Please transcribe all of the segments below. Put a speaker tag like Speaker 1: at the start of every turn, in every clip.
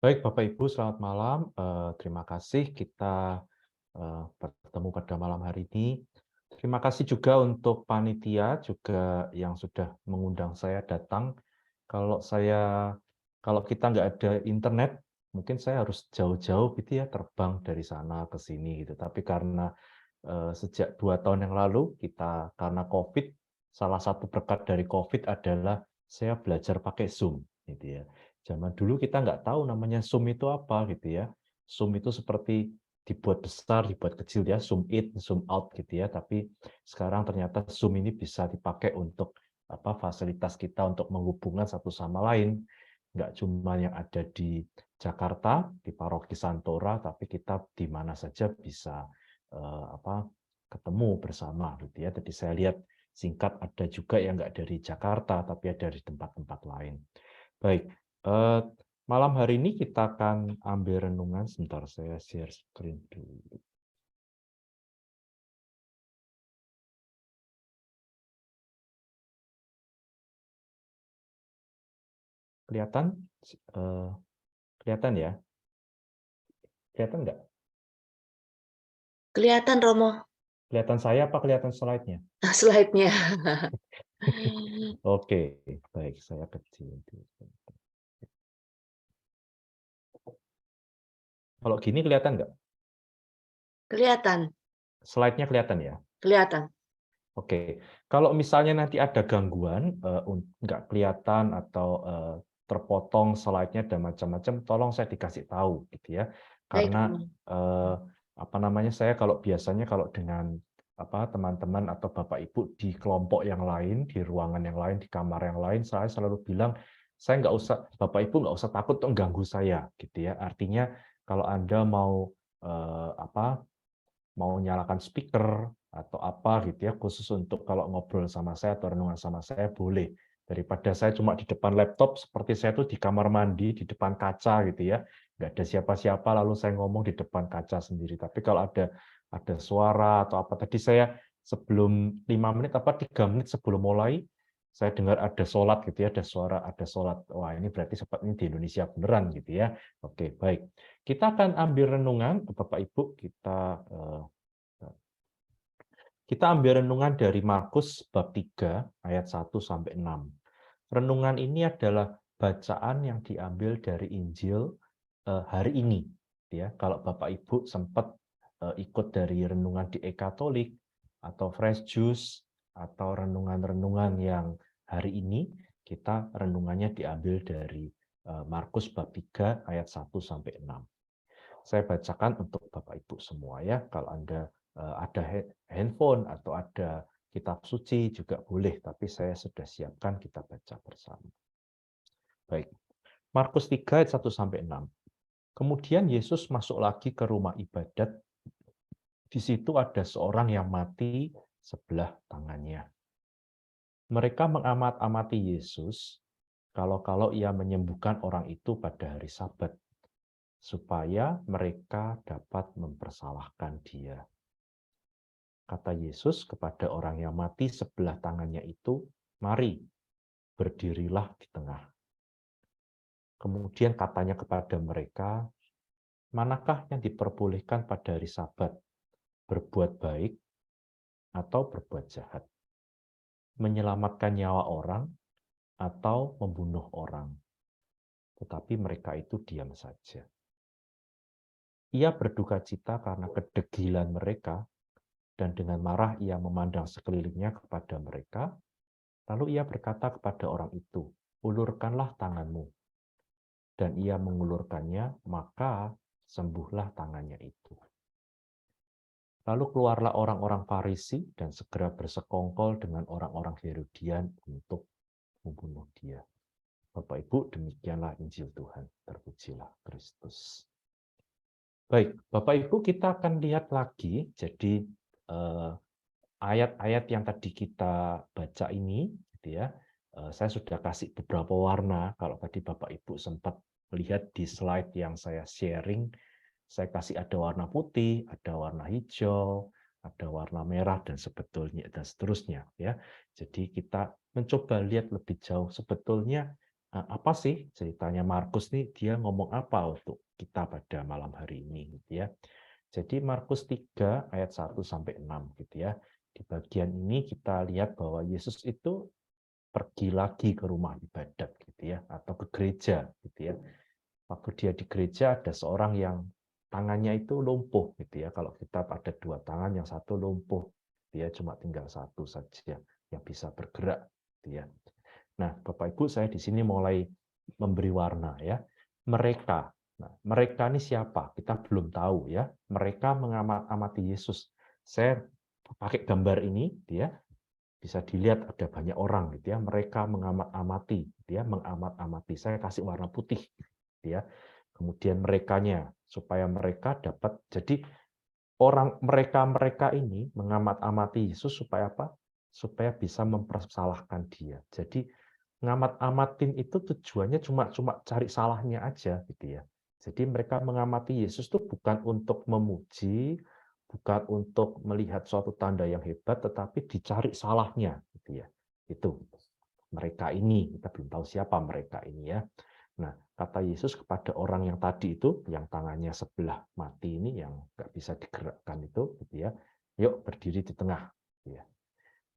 Speaker 1: Baik, Bapak Ibu, selamat malam. Terima kasih kita bertemu pada malam hari ini. Terima kasih juga untuk panitia juga yang sudah mengundang saya datang. Kalau saya, kalau kita nggak ada internet, mungkin saya harus jauh-jauh gitu ya, terbang dari sana ke sini gitu. Tapi karena sejak 2 tahun yang lalu kita karena COVID, salah satu berkat dari COVID adalah saya belajar pakai Zoom, gitu ya. Zaman dulu kita nggak tahu namanya Zoom itu apa, gitu ya. Zoom itu seperti dibuat besar, dibuat kecil ya, zoom in, zoom out gitu ya. Tapi sekarang ternyata Zoom ini bisa dipakai untuk fasilitas kita untuk menghubungkan satu sama lain. Nggak cuma yang ada di Jakarta, di Paroki Santora, tapi kita di mana saja bisa ketemu bersama gitu ya. Jadi saya lihat singkat ada juga yang nggak dari Jakarta, tapi ada dari tempat-tempat lain. Baik, eh, malam hari ini kita akan ambil renungan. Sebentar, saya share screen dulu. Kelihatan? Eh, Kelihatan ya? Kelihatan nggak?
Speaker 2: Kelihatan Romo,
Speaker 1: Kelihatan saya apa kelihatan slide-nya?
Speaker 2: slide-nya.
Speaker 1: Oke, baik, saya kecil. Kalau gini kelihatan nggak?
Speaker 2: Kelihatan
Speaker 1: Slide-nya kelihatan ya?
Speaker 2: kelihatan.
Speaker 1: Oke, kalau misalnya nanti ada gangguan, nggak kelihatan atau terpotong slide-nya dan macam-macam, tolong saya dikasih tahu gitu ya.
Speaker 2: Baik
Speaker 1: Karena
Speaker 2: Romo.
Speaker 1: saya kalau biasanya kalau dengan teman-teman atau Bapak Ibu di kelompok yang lain, di ruangan yang lain, di kamar yang lain, saya selalu bilang, saya nggak usah, Bapak Ibu nggak usah takut untuk ganggu saya gitu ya. Artinya kalau Anda mau eh, apa mau nyalakan speaker atau apa gitu ya, khusus untuk kalau ngobrol sama saya atau renungan sama saya boleh. Daripada saya cuma di depan laptop, seperti saya tuh di kamar mandi, di depan kaca gitu ya, nggak ada siapa-siapa, lalu saya ngomong di depan kaca sendiri. Tapi kalau ada suara atau apa, tadi saya sebelum 5 menit, 3 menit sebelum mulai, saya dengar ada sholat gitu ya, ada suara, ada sholat. Wah, ini berarti seperti ini di Indonesia beneran gitu ya. Oke, baik. Kita akan ambil renungan, Bapak Ibu, kita ambil renungan dari Markus bab 3 ayat 1 sampai 6. Renungan ini adalah bacaan yang diambil dari Injil hari ini. Ya, kalau Bapak Ibu sempat ikut dari renungan di E-Katolik atau Fresh Juice atau renungan-renungan yang hari ini, kita renungannya diambil dari Markus bab 3 ayat 1 sampai 6. Saya bacakan untuk Bapak Ibu semua ya. Kalau Anda ada handphone atau ada kitab suci juga boleh, tapi saya sudah siapkan, kita baca bersama. Baik. Markus 3 ayat 1 sampai 6. Kemudian Yesus masuk lagi ke rumah ibadat. Di situ ada seorang yang mati sebelah tangannya. Mereka mengamat-amati Yesus kalau-kalau ia menyembuhkan orang itu pada hari Sabat, supaya mereka dapat mempersalahkan dia. Kata Yesus kepada orang yang mati sebelah tangannya itu, "Mari, berdirilah di tengah." Kemudian katanya kepada mereka, "Manakah yang diperbolehkan pada hari Sabat, berbuat baik atau berbuat jahat? Menyelamatkan nyawa orang atau membunuh orang?" Tetapi mereka itu diam saja. Ia berduka cita karena kedegilan mereka, dan dengan marah ia memandang sekelilingnya kepada mereka. Lalu ia berkata kepada orang itu, "Ulurkanlah tanganmu." Dan ia mengulurkannya, maka sembuhlah tangannya itu. Lalu keluarlah orang-orang Farisi dan segera bersekongkol dengan orang-orang Herodian untuk membunuh dia. Bapak Ibu, demikianlah Injil Tuhan. Terpujilah Kristus. Baik, Bapak Ibu, kita akan lihat lagi. Jadi ayat-ayat yang tadi kita baca ini, gitu ya. Saya sudah kasih beberapa warna. Kalau tadi Bapak Ibu sempat melihat di slide yang saya sharing, saya kasih ada warna putih, ada warna hijau, ada warna merah dan sebetulnya dan seterusnya ya. Jadi kita mencoba lihat lebih jauh sebetulnya Apa sih ceritanya Markus nih, dia ngomong apa untuk kita pada malam hari ini gitu ya. Jadi Markus 3 ayat 1 sampai 6 gitu ya. Di bagian ini kita lihat bahwa Yesus itu pergi lagi ke rumah ibadat gitu ya, atau ke gereja gitu ya. Waktu dia di gereja ada seorang yang tangannya itu lumpuh gitu ya. Kalau kita ada dua tangan, yang satu lumpuh, dia cuma tinggal satu saja yang bisa bergerak gitu ya. Nah, Bapak Ibu, saya di sini mulai memberi warna ya. Mereka. Nah, mereka ini siapa? Kita belum tahu ya. Mereka mengamati Yesus. Saya pakai gambar ini dia bisa dilihat ada banyak orang gitu ya. Mereka mengamat-amati, dia mengamat-amati. Saya kasih warna putih gitu ya. Kemudian merekanya supaya mereka dapat, jadi orang mereka ini mengamat-amati Yesus supaya apa? Supaya bisa mempersalahkan dia. Jadi ngamat-amatin itu tujuannya cuma cari salahnya aja gitu ya. Jadi mereka mengamati Yesus itu bukan untuk memuji, bukan untuk melihat suatu tanda yang hebat, tetapi dicari salahnya gitu ya. Itu mereka ini, kita belum tahu siapa mereka ini ya. Nah, kata Yesus kepada orang yang tadi itu, yang tangannya sebelah mati ini, yang nggak bisa digerakkan itu, gitu ya, yuk berdiri di tengah. Ya.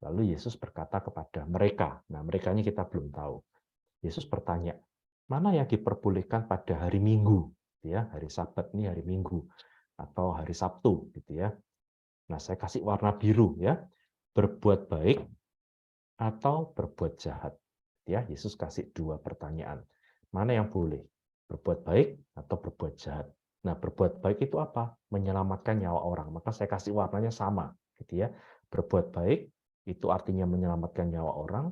Speaker 1: Lalu Yesus berkata kepada mereka, nah mereka ini kita belum tahu. Yesus bertanya, mana yang diperbolehkan pada hari Minggu, ya, hari Sabat ini hari Minggu atau hari Sabtu, gitu ya. Nah, saya kasih warna biru ya, berbuat baik atau berbuat jahat. Ya, Yesus kasih dua pertanyaan. Mana yang boleh? Berbuat baik atau berbuat jahat? Nah, berbuat baik itu apa? Menyelamatkan nyawa orang. Maka saya kasih warnanya sama, gitu ya. Berbuat baik itu artinya menyelamatkan nyawa orang,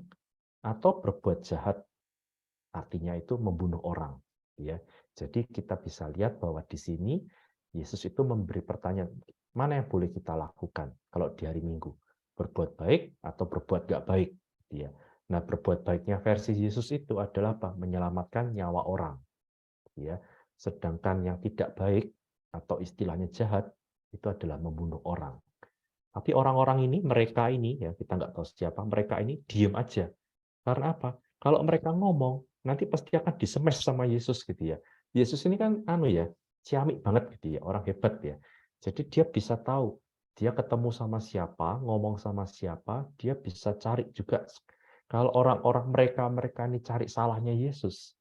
Speaker 1: atau berbuat jahat artinya itu membunuh orang, ya. Jadi kita bisa lihat bahwa di sini Yesus itu memberi pertanyaan, mana yang boleh kita lakukan kalau di hari Minggu? Berbuat baik atau berbuat nggak baik? Ya. Nah, berbuat baiknya versi Yesus itu adalah apa? Menyelamatkan nyawa orang. Ya. Sedangkan yang tidak baik atau istilahnya jahat itu adalah membunuh orang. Tapi orang-orang ini, mereka ini, ya kita nggak tahu siapa, mereka ini diem aja. Karena apa? Kalau mereka ngomong, nanti pasti akan disemes sama Yesus gitu ya. Yesus ini kan anu ya, ciamik banget gitu ya, orang hebat ya. Jadi dia bisa tahu, dia ketemu sama siapa, ngomong sama siapa, dia bisa cari juga. Kalau orang-orang mereka ini cari salahnya Yesus,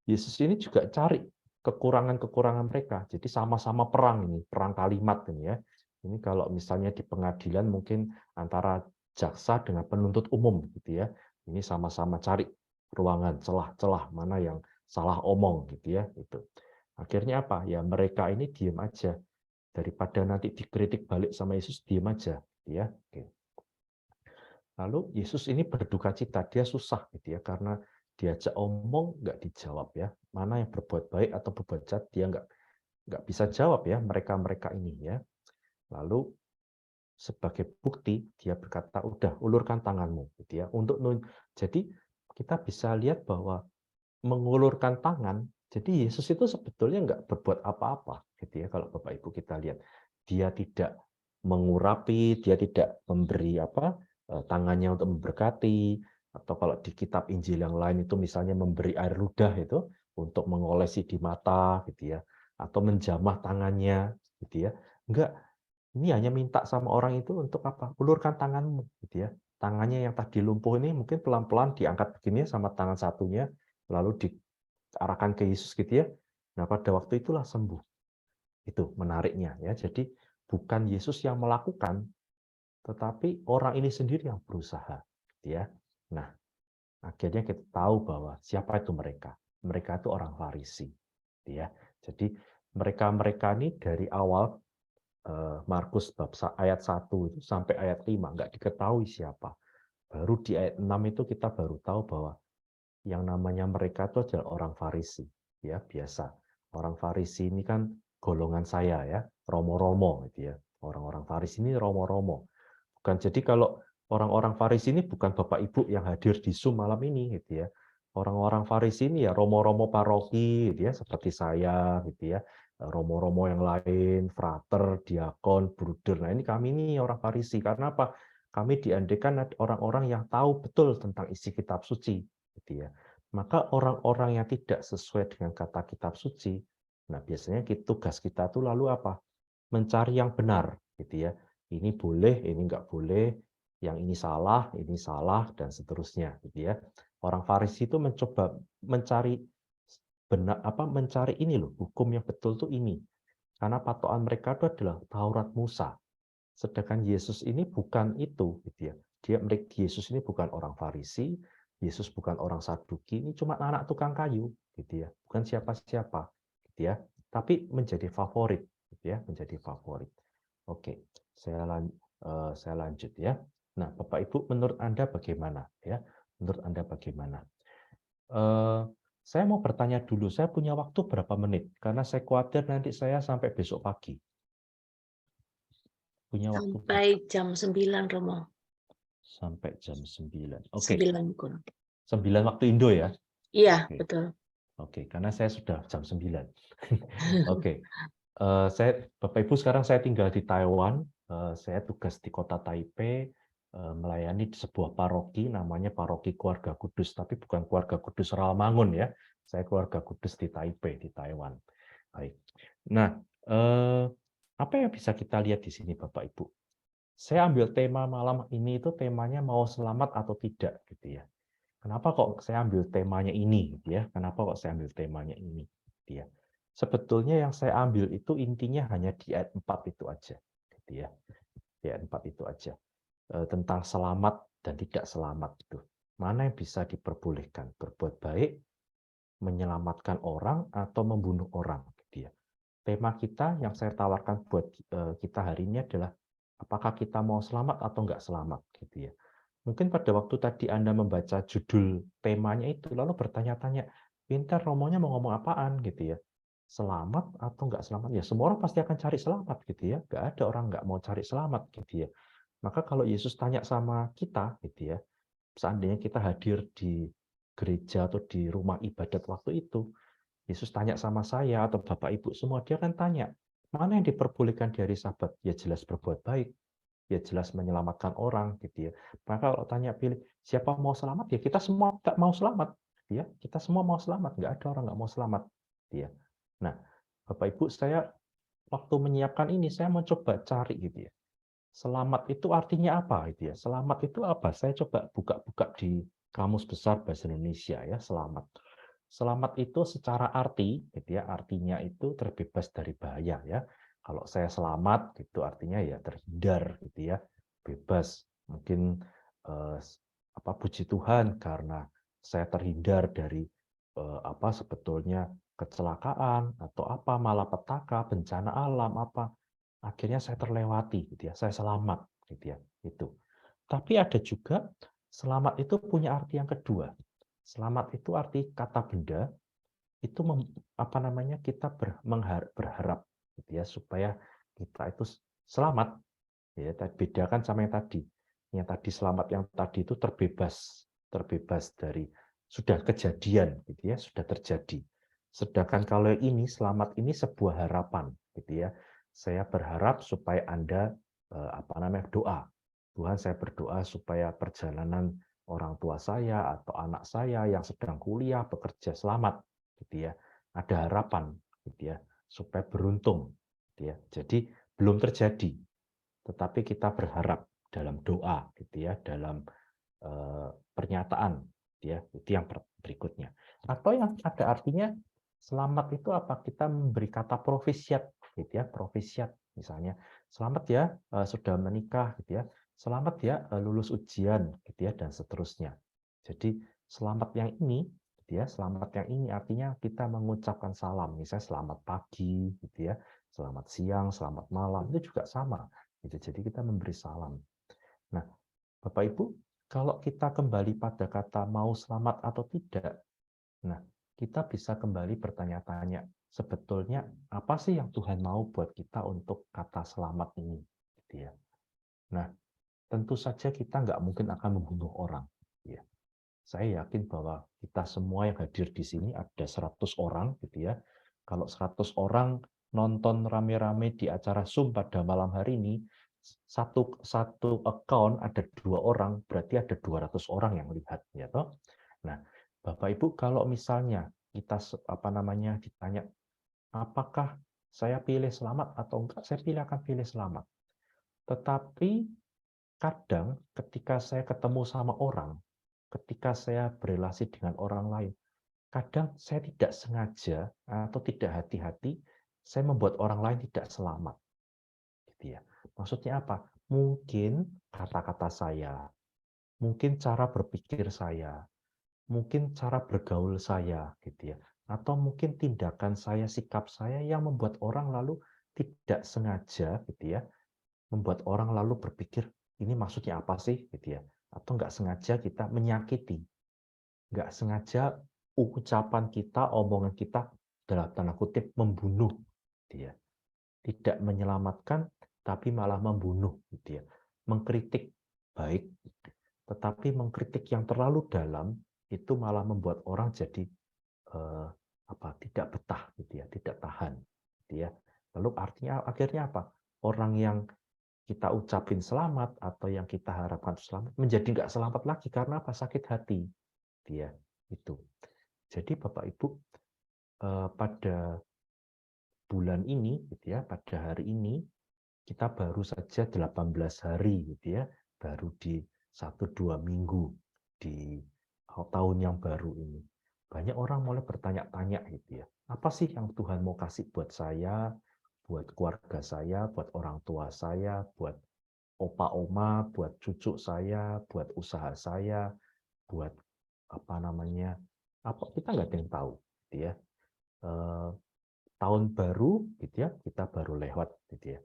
Speaker 1: Yesus ini juga cari kekurangan-kekurangan mereka. Jadi sama-sama perang ini, perang kalimat ini ya. Ini kalau misalnya di pengadilan mungkin antara jaksa dengan penuntut umum gitu ya. Ini sama-sama cari ruangan, celah-celah mana yang salah omong gitu ya. Itu. Akhirnya apa? Ya mereka ini diam aja. Daripada nanti dikritik balik sama Yesus, diam aja. Ya. Oke. Lalu Yesus ini berduka cita, dia susah gitu ya, karena diajak omong nggak dijawab ya. Mana yang berbuat baik atau berbuat jahat, dia nggak bisa jawab ya, mereka ini ya. Lalu sebagai bukti dia berkata, udah ulurkan tanganmu gitu ya. Jadi kita bisa lihat bahwa mengulurkan tangan, jadi Yesus itu sebetulnya nggak berbuat apa-apa gitu ya. Kalau Bapak Ibu kita lihat, dia tidak mengurapi, dia tidak memberi tangannya untuk memberkati, atau kalau di kitab Injil yang lain itu misalnya memberi air ludah itu untuk mengolesi di mata gitu ya, atau menjamah tangannya gitu ya. Enggak, ini hanya minta sama orang itu untuk apa? Ulurkan tanganmu gitu ya. Tangannya yang tadi lumpuh ini mungkin pelan-pelan diangkat begini sama tangan satunya, lalu diarahkan ke Yesus gitu ya. Nah, pada waktu itulah sembuh. Itu menariknya ya. Jadi bukan Yesus yang melakukan, tetapi orang ini sendiri yang berusaha, gitu ya. Nah, akhirnya kita tahu bahwa siapa itu mereka. Mereka itu orang Farisi, gitu ya. Jadi mereka ini dari awal Markus bab ayat 1 itu sampai ayat 5 nggak diketahui siapa. Baru di ayat 6 itu kita baru tahu bahwa yang namanya mereka itu adalah orang Farisi, ya biasa. Orang Farisi ini kan golongan saya ya, romo-romo gitu ya. Orang-orang Farisi ini romo-romo. Bukan, jadi kalau orang-orang Farisi ini bukan Bapak Ibu yang hadir di Zoom malam ini gitu ya. Orang-orang Farisi ini ya romo-romo paroki gitu ya, seperti saya gitu ya. Romo-romo yang lain, frater, diakon, bruder. Nah, ini kami ini orang Farisi. Karena apa? Kami diandekan orang-orang yang tahu betul tentang isi kitab suci gitu ya. Maka orang-orang yang tidak sesuai dengan kata kitab suci, nah biasanya tugas kita tuh lalu apa? Mencari yang benar, gitu ya. Ini boleh, ini nggak boleh, yang ini salah, dan seterusnya, gitu ya. Orang Farisi itu mencoba mencari mencari ini loh, hukum yang betul tuh ini. Karena patokan mereka itu adalah Taurat Musa. Sedangkan Yesus ini bukan itu, gitu ya. Yesus ini bukan orang Farisi, Yesus bukan orang Saduki, ini cuma anak tukang kayu, gitu ya. Bukan siapa-siapa, gitu ya. Tapi menjadi favorit, gitu ya, menjadi favorit. Oke, saya lanjut ya. Nah, Bapak Ibu, menurut Anda bagaimana ya? Menurut Anda bagaimana? Saya mau bertanya dulu, saya punya waktu berapa menit? Karena saya khawatir nanti saya sampai besok pagi. Punya waktu
Speaker 2: Sampai jam 9, Romo.
Speaker 1: sampai jam 9. Oke,
Speaker 2: 9 kurang.
Speaker 1: 9 waktu Indo ya?
Speaker 2: Iya,
Speaker 1: Oke,
Speaker 2: betul.
Speaker 1: oke, karena saya sudah jam 9. Oke, Bapak Ibu sekarang saya tinggal di Taiwan, saya tugas di kota Taipei, melayani di sebuah paroki namanya Paroki Keluarga Kudus, tapi bukan Keluarga Kudus Rawamangun ya, saya Keluarga Kudus di Taipei, di Taiwan. Baik. Nah, apa yang bisa kita lihat di sini Bapak Ibu? Saya ambil tema malam ini itu temanya mau selamat atau tidak gitu ya. Kenapa kok saya ambil temanya ini gitu ya? Kenapa kok saya ambil temanya ini gitu ya? Sebetulnya yang saya ambil itu intinya hanya di ayat 4 itu aja gitu ya. Di ayat 4 itu aja. Tentang selamat dan tidak selamat itu. Mana yang bisa diperbolehkan? Berbuat baik, menyelamatkan orang atau membunuh orang gitu ya. Tema kita yang saya tawarkan buat kita hari ini adalah apakah kita mau selamat atau enggak selamat gitu ya. Mungkin pada waktu tadi Anda membaca judul temanya itu lalu bertanya-tanya, "Pintar Romonya mau ngomong apaan?" gitu ya. Selamat atau enggak selamat? Ya semua orang pasti akan cari selamat gitu ya. Enggak ada orang enggak mau cari selamat gitu ya. Maka kalau Yesus tanya sama kita gitu ya, seandainya kita hadir di gereja atau di rumah ibadat waktu itu, Yesus tanya sama saya atau Bapak Ibu semua, dia kan tanya, mana yang diperbolehkan di hari Sabat? Ya jelas berbuat baik, ya jelas menyelamatkan orang, gitu ya. Maka kalau tanya pilih siapa mau selamat, ya kita semua tak mau selamat, gitu ya. Kita semua mau selamat, nggak ada orang nggak mau selamat, gitu ya. Nah, Bapak Ibu, saya waktu menyiapkan ini saya mencoba cari gitu ya. Selamat itu artinya apa gitu ya? Selamat itu apa? Saya coba buka-buka di Kamus Besar Bahasa Indonesia ya, selamat. Selamat itu secara arti gitu ya, artinya itu terbebas dari bahaya ya. Kalau saya selamat gitu artinya ya terhindar gitu ya, bebas. Mungkin puji Tuhan karena saya terhindar dari sebetulnya kecelakaan atau apa malapetaka, bencana alam apa akhirnya saya terlewati gitu ya, saya selamat gitu ya, itu. Tapi ada juga selamat itu punya arti yang kedua. Selamat itu arti kata benda itu kita berharap gitu ya supaya kita itu selamat ya, bedakan sama yang tadi. Yang tadi selamat yang tadi itu terbebas dari sudah kejadian gitu ya, sudah terjadi. Sedangkan kalau ini selamat ini sebuah harapan gitu ya. Saya berharap supaya Anda doa. Tuhan saya berdoa supaya perjalanan orang tua saya atau anak saya yang sedang kuliah bekerja selamat gitu ya. Ada harapan gitu ya supaya beruntung gitu ya. Jadi belum terjadi tetapi kita berharap dalam doa gitu ya, dalam pernyataan gitu ya. Itu yang berikutnya. Atau yang ada artinya selamat itu apa? Kita memberi kata profisiat gitu ya, profisiat misalnya. Selamat ya sudah menikah gitu ya. Selamat ya lulus ujian gitu ya dan seterusnya. Jadi selamat yang ini gitu ya, selamat yang ini artinya kita mengucapkan salam. Misalnya selamat pagi gitu ya, selamat siang, selamat malam. Itu juga sama gitu. Jadi kita memberi salam. Nah, Bapak Ibu, kalau kita kembali pada kata mau selamat atau tidak, nah kita bisa kembali bertanya-tanya, sebetulnya apa sih yang Tuhan mau buat kita untuk kata selamat ini? Gitu ya. Nah, tentu saja kita nggak mungkin akan membunuh orang. Ya. Saya yakin bahwa kita semua yang hadir di sini ada 100 orang, gitu ya. Kalau 100 orang nonton rame-rame di acara Zoom pada malam hari ini, satu account ada 2 orang, berarti ada 200 orang yang lihat, ya toh. Nah, Bapak Ibu, kalau misalnya kita ditanya, apakah saya pilih selamat atau enggak? Saya akan pilih selamat. Tetapi kadang ketika saya ketemu sama orang, ketika saya berrelasi dengan orang lain, kadang saya tidak sengaja atau tidak hati-hati, saya membuat orang lain tidak selamat. Gitu ya. Maksudnya apa? Mungkin kata-kata saya, mungkin cara berpikir saya, mungkin cara bergaul saya, gitu ya. Atau mungkin tindakan saya, sikap saya yang membuat orang lalu tidak sengaja, gitu ya, membuat orang lalu berpikir, ini maksudnya apa sih, gitu ya. Atau nggak sengaja kita menyakiti, nggak sengaja ucapan kita, omongan kita dalam tanda kutip membunuh, gitu ya. Tidak menyelamatkan, tapi malah membunuh, gitu ya. Mengkritik baik, tetapi mengkritik yang terlalu dalam itu malah membuat orang jadi tidak betah, gitu ya, tidak tahan, gitu ya. Lalu akhirnya apa? Orang yang kita ucapin selamat atau yang kita harapkan selamat menjadi nggak selamat lagi karena apa? Sakit hati, dia itu. Jadi Bapak Ibu, pada bulan ini, gitu ya, pada hari ini kita baru saja 18 hari, gitu ya, baru di 1-2 minggu di tahun yang baru ini. Banyak orang mulai bertanya-tanya, gitu ya, apa sih yang Tuhan mau kasih buat saya, buat keluarga saya, buat orang tua saya, buat opa oma, buat cucu saya, buat usaha saya, buat kita nggak ada yang tahu, gitu ya. Tahun baru, gitu ya, kita baru lewat, gitu ya.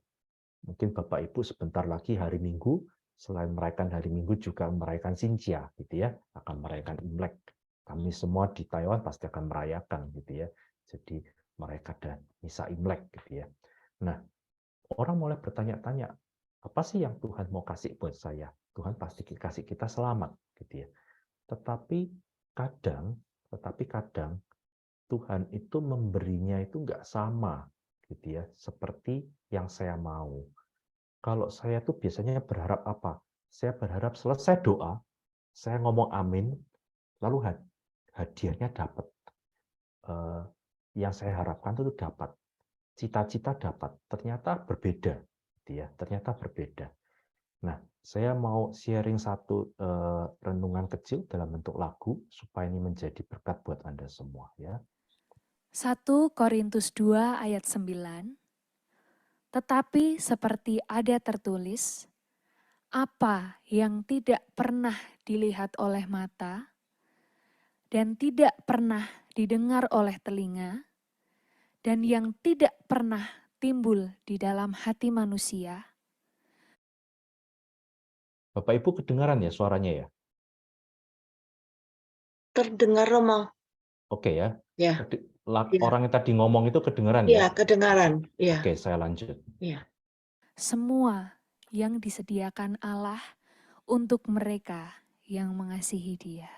Speaker 1: Mungkin Bapak Ibu sebentar lagi hari Minggu, selain merayakan hari Minggu juga merayakan Xinjia, gitu ya, akan merayakan Imlek. Kami semua di Taiwan pasti akan merayakan, gitu ya. Jadi mereka ada misa Imlek, gitu ya. Nah, orang mulai bertanya-tanya, apa sih yang Tuhan mau kasih buat saya? Tuhan pasti kasih kita selamat, gitu ya. Tetapi kadang Tuhan itu memberinya itu nggak sama, gitu ya, seperti yang saya mau. Kalau saya tuh biasanya berharap apa? Saya berharap selesai doa, saya ngomong amin, lalu hadiahnya dapat. Yang saya harapkan itu dapat. Cita-cita dapat. Ternyata berbeda, gitu ya. Ternyata berbeda. Nah, saya mau sharing satu renungan kecil dalam bentuk lagu supaya ini menjadi berkat buat Anda semua, ya.
Speaker 3: 1 Korintus 2 ayat 9. Tetapi seperti ada tertulis, apa yang tidak pernah dilihat oleh mata dan tidak pernah didengar oleh telinga dan yang tidak pernah timbul di dalam hati manusia.
Speaker 1: Bapak Ibu kedengaran ya suaranya ya?
Speaker 2: Terdengar, Romo.
Speaker 1: Oke ya.
Speaker 2: Ya, ya,
Speaker 1: Orang yang tadi ngomong itu kedengaran
Speaker 2: ya,
Speaker 1: ya?
Speaker 2: kedengaran. Ya,
Speaker 1: Oke, saya lanjut.
Speaker 2: ya.
Speaker 3: Semua yang disediakan Allah untuk mereka yang mengasihi Dia.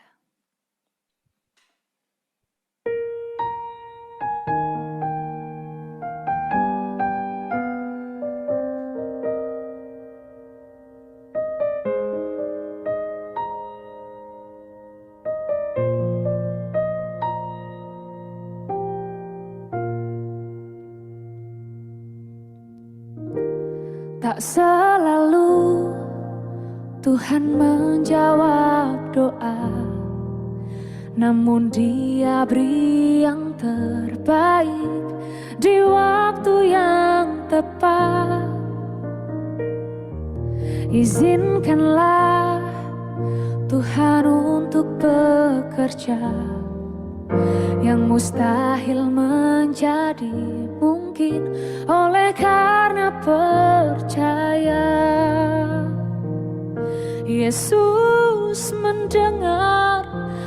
Speaker 3: Tak selalu Tuhan menjawab doa, namun Dia beri yang terbaik di waktu yang tepat. Izinkanlah Tuhan untuk bekerja, yang mustahil menjadi mungkin oleh karena percaya. Yesus mendengar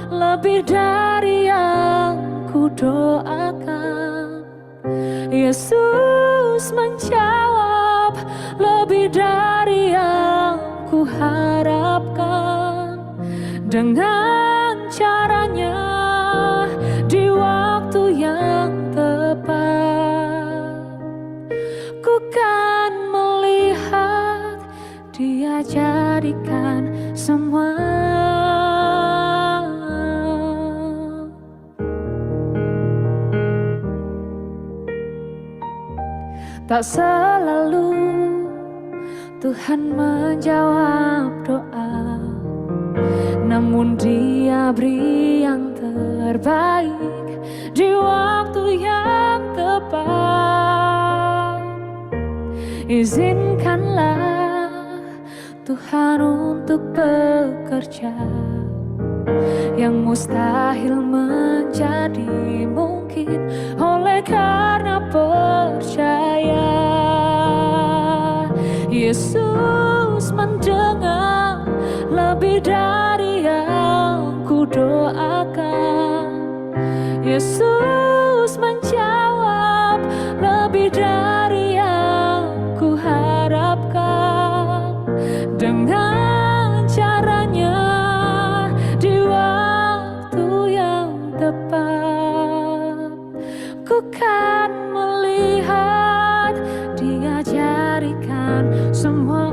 Speaker 3: lebih dari yang ku doakan. Yesus menjawab lebih dari yang ku harapkan. Dengan caranya di waktu yang tepat, ku kan melihat Dia jadikan semua Tak selalu Tuhan menjawab doa, namun Dia beri yang terbaik di waktu yang tepat. Izinkanlah Tuhan untuk bekerja, yang mustahil menjadi mungkin oleh karena percaya. Yesus mendengar lebih dari yang ku doakan. Yesus menjawab lebih dari yang ku harapkan. Dengan caranya di waktu yang tepat, ku kan melihat Dia jadikan semua.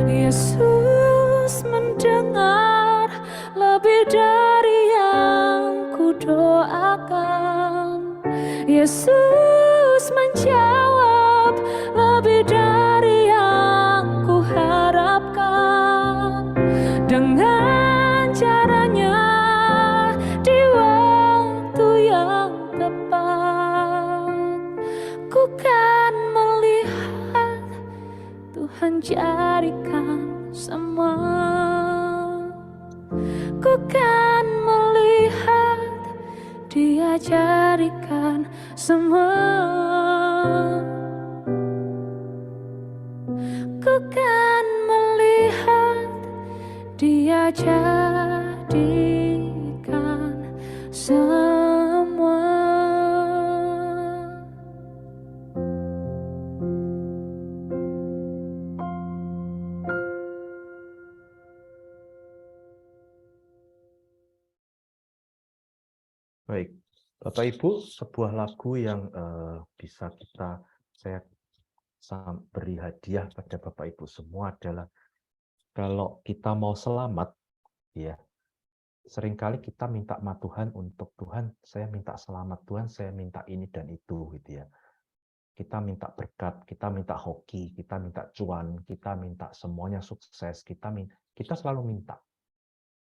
Speaker 3: Yesus mendengar lebih dari yang ku doakan. Yesus menjawab lebih dari yang ku harapkan. Dengan caranya di waktu yang tepat, ku kan melihat Tuhan jadikan semua. Ku kan melihat Dia jadikan semua. Ku kan melihat Dia jadikan semua.
Speaker 1: Baik, Bapak Ibu, sebuah lagu yang bisa saya beri hadiah pada Bapak Ibu semua adalah, kalau kita mau selamat, ya, seringkali kita minta sama Tuhan untuk, Tuhan, saya minta selamat, Tuhan, saya minta ini dan itu, gitu ya. Kita minta berkat, kita minta hoki, kita minta cuan, kita minta semuanya sukses, kita selalu minta.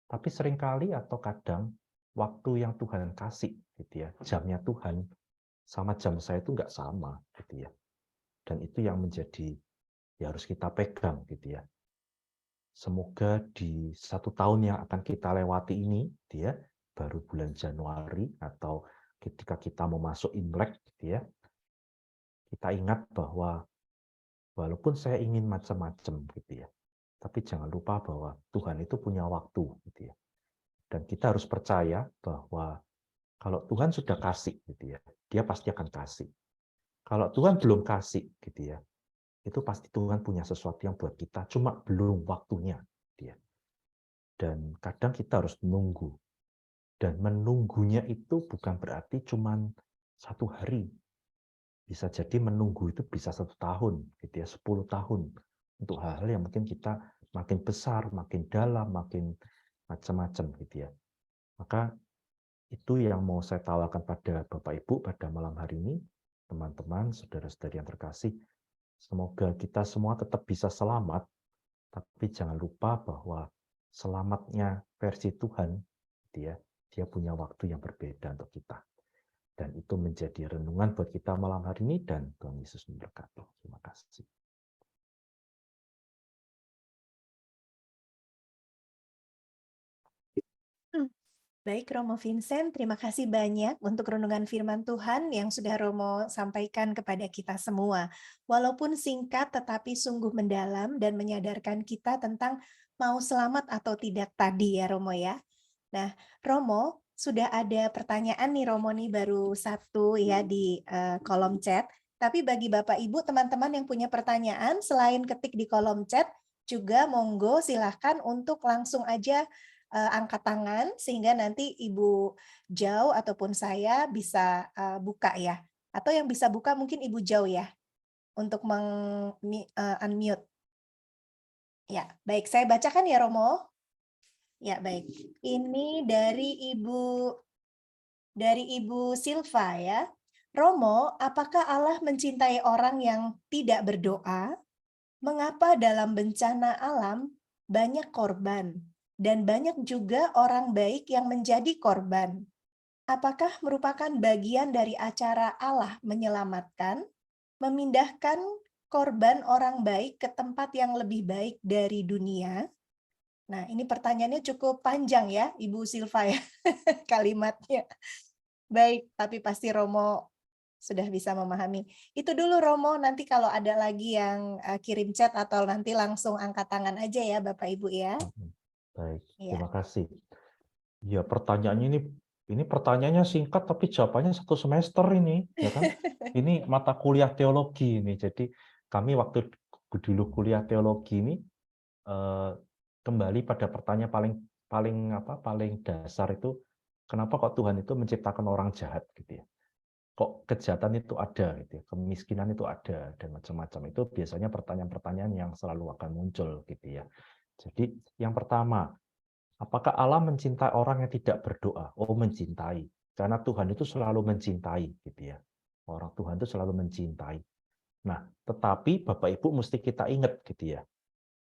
Speaker 1: Tapi seringkali atau kadang waktu yang Tuhan kasih, gitu ya, jamnya Tuhan sama jam saya itu nggak sama, gitu ya. Dan itu yang menjadi ya harus kita pegang, gitu ya. Semoga di 1 tahun yang akan kita lewati ini, gitu ya, baru bulan Januari atau ketika kita mau masuk Imlek, gitu ya, kita ingat bahwa walaupun saya ingin macam-macam, gitu ya, tapi jangan lupa bahwa Tuhan itu punya waktu, gitu ya. Dan kita harus percaya bahwa kalau Tuhan sudah kasih, gitu ya, Dia pasti akan kasih. Kalau Tuhan belum kasih, gitu ya, itu pasti Tuhan punya sesuatu yang buat kita, cuma belum waktunya, gitu ya. Dan kadang kita harus menunggu. Dan menunggunya itu bukan berarti cuma 1 hari. Bisa jadi menunggu itu bisa 1 tahun, gitu ya, 10 tahun. Untuk hal-hal yang mungkin kita makin besar, makin dalam, makin macam-macam, gitu ya. Maka itu yang mau saya tawarkan pada Bapak Ibu pada malam hari ini, teman-teman, saudara-saudari yang terkasih. Semoga kita semua tetap bisa selamat, tapi jangan lupa bahwa selamatnya versi Tuhan, Dia punya waktu yang berbeda untuk kita. Dan itu menjadi renungan buat kita malam hari ini, dan Tuhan Yesus memberkati. Terima kasih.
Speaker 4: Baik, Romo Vincent, terima kasih banyak untuk renungan firman Tuhan yang sudah Romo sampaikan kepada kita semua. Walaupun singkat, tetapi sungguh mendalam dan menyadarkan kita tentang mau selamat atau tidak tadi ya, Romo ya. Nah, Romo, sudah ada pertanyaan nih, Romo nih baru satu ya di kolom chat. Tapi bagi Bapak Ibu, teman-teman yang punya pertanyaan, selain ketik di kolom chat, juga monggo silahkan untuk langsung aja angkat tangan sehingga nanti Ibu Jau ataupun saya bisa buka ya. Atau yang bisa buka mungkin Ibu Jau ya untuk unmute. Ya, baik, saya bacakan ya, Romo. Ya, baik. Ini dari Ibu Silva ya. Romo, apakah Allah mencintai orang yang tidak berdoa? Mengapa dalam bencana alam banyak korban dan banyak juga orang baik yang menjadi korban? Apakah merupakan bagian dari acara Allah menyelamatkan, memindahkan korban orang baik ke tempat yang lebih baik dari dunia? Nah, ini pertanyaannya cukup panjang ya, Ibu Silva ya, kalimatnya. Baik, tapi pasti Romo sudah bisa memahami. Itu dulu Romo, nanti kalau ada lagi yang kirim chat atau nanti langsung angkat tangan aja ya Bapak Ibu ya.
Speaker 1: Baik,
Speaker 4: Iya.
Speaker 1: terima kasih. Ya, pertanyaannya ini pertanyaannya singkat tapi jawabannya 1 semester ini, ya kan? Ini mata kuliah teologi ini. Jadi kami waktu dulu kuliah teologi ini kembali pada pertanyaan paling dasar itu, kenapa kok Tuhan itu menciptakan orang jahat gitu ya? Kok kejahatan itu ada gitu ya, kemiskinan itu ada dan macam-macam. Itu biasanya pertanyaan-pertanyaan yang selalu akan muncul gitu ya. Jadi yang pertama, apakah Allah mencintai orang yang tidak berdoa? Oh, mencintai. Karena Tuhan itu selalu mencintai gitu ya. Orang Tuhan itu selalu mencintai. Nah, tetapi Bapak Ibu mesti kita ingat gitu ya.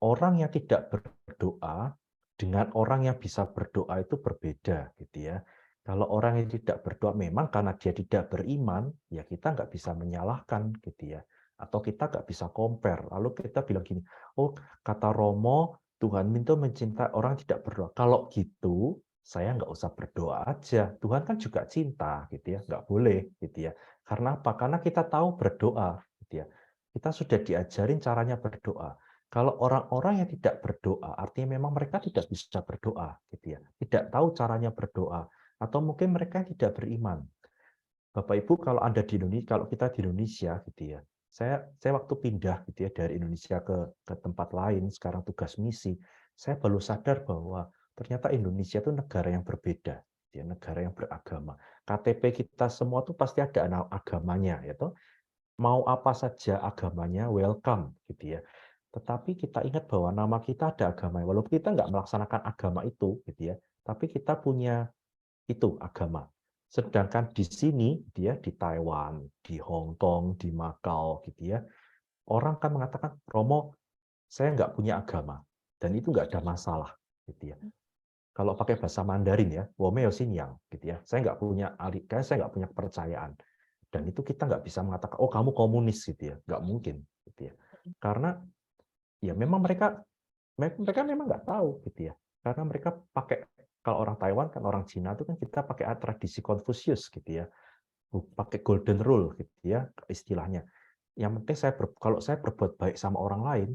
Speaker 1: Orang yang tidak berdoa dengan orang yang bisa berdoa itu berbeda gitu ya. Kalau orang yang tidak berdoa memang karena dia tidak beriman, ya kita nggak bisa menyalahkan gitu ya. Atau kita nggak bisa compare. Lalu kita bilang gini, oh kata Romo, Tuhan itu mencintai orang yang tidak berdoa. Kalau gitu, saya nggak usah berdoa aja. Tuhan kan juga cinta gitu ya, nggak boleh gitu ya. Karena apa? Karena kita tahu berdoa gitu ya. Kita sudah diajarin caranya berdoa. Kalau orang-orang yang tidak berdoa, artinya memang mereka tidak bisa berdoa, gitu ya. Tidak tahu caranya berdoa, atau mungkin mereka tidak beriman. Bapak Ibu, kalau Anda di Indonesia, kalau kita di Indonesia, gitu ya. Saya waktu pindah gitu ya dari Indonesia ke tempat lain, sekarang tugas misi, saya baru sadar bahwa ternyata Indonesia itu negara yang berbeda, gitu ya, negara yang beragama. KTP kita semua tuh pasti ada agamanya, ya toh. Mau apa saja agamanya, welcome, gitu ya. Tetapi kita ingat bahwa nama kita ada agama, walaupun kita nggak melaksanakan agama itu, gitu ya, tapi kita punya itu agama. Sedangkan di sini, dia di Taiwan, di Hong Kong, di Makau, gitu ya, orang kan mengatakan, Romo, saya nggak punya agama, dan itu nggak ada masalah, gitu ya. Kalau pakai bahasa Mandarin ya, Womeo Xinyang, gitu ya, saya nggak punya saya nggak punya kepercayaan, dan itu kita nggak bisa mengatakan, oh kamu komunis, gitu ya, nggak mungkin, gitu ya, karena ya memang mereka memang nggak tahu gitu ya, karena mereka pakai, kalau orang Taiwan kan orang Cina itu kan kita pakai tradisi Konfusius gitu ya, pakai golden rule gitu ya istilahnya. Yang penting kalau saya berbuat baik sama orang lain,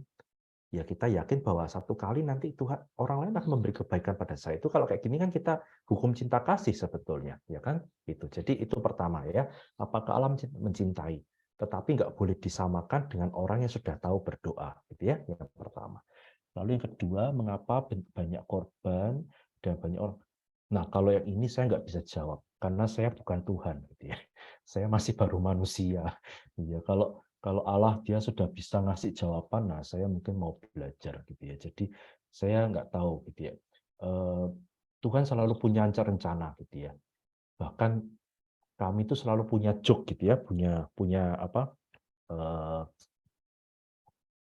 Speaker 1: ya kita yakin bahwa satu kali nanti Tuhan, orang lain akan memberi kebaikan pada saya. Itu kalau kayak gini kan kita hukum cinta kasih sebetulnya, ya kan? Itu. Jadi itu pertama ya, apakah Allah mencintai, tetapi nggak boleh disamakan dengan orang yang sudah tahu berdoa, gitu ya. Yang pertama. Lalu yang kedua, mengapa banyak korban dan banyak orang. Nah, kalau yang ini saya nggak bisa jawab karena saya bukan Tuhan, gitu ya. Saya masih baru manusia. Ya, kalau Allah dia sudah bisa ngasih jawaban, nah saya mungkin mau belajar gitu ya. Jadi saya nggak tahu gitu ya. Tuhan selalu punya rencana gitu ya. Bahkan kami itu selalu punya joke gitu ya, punya apa?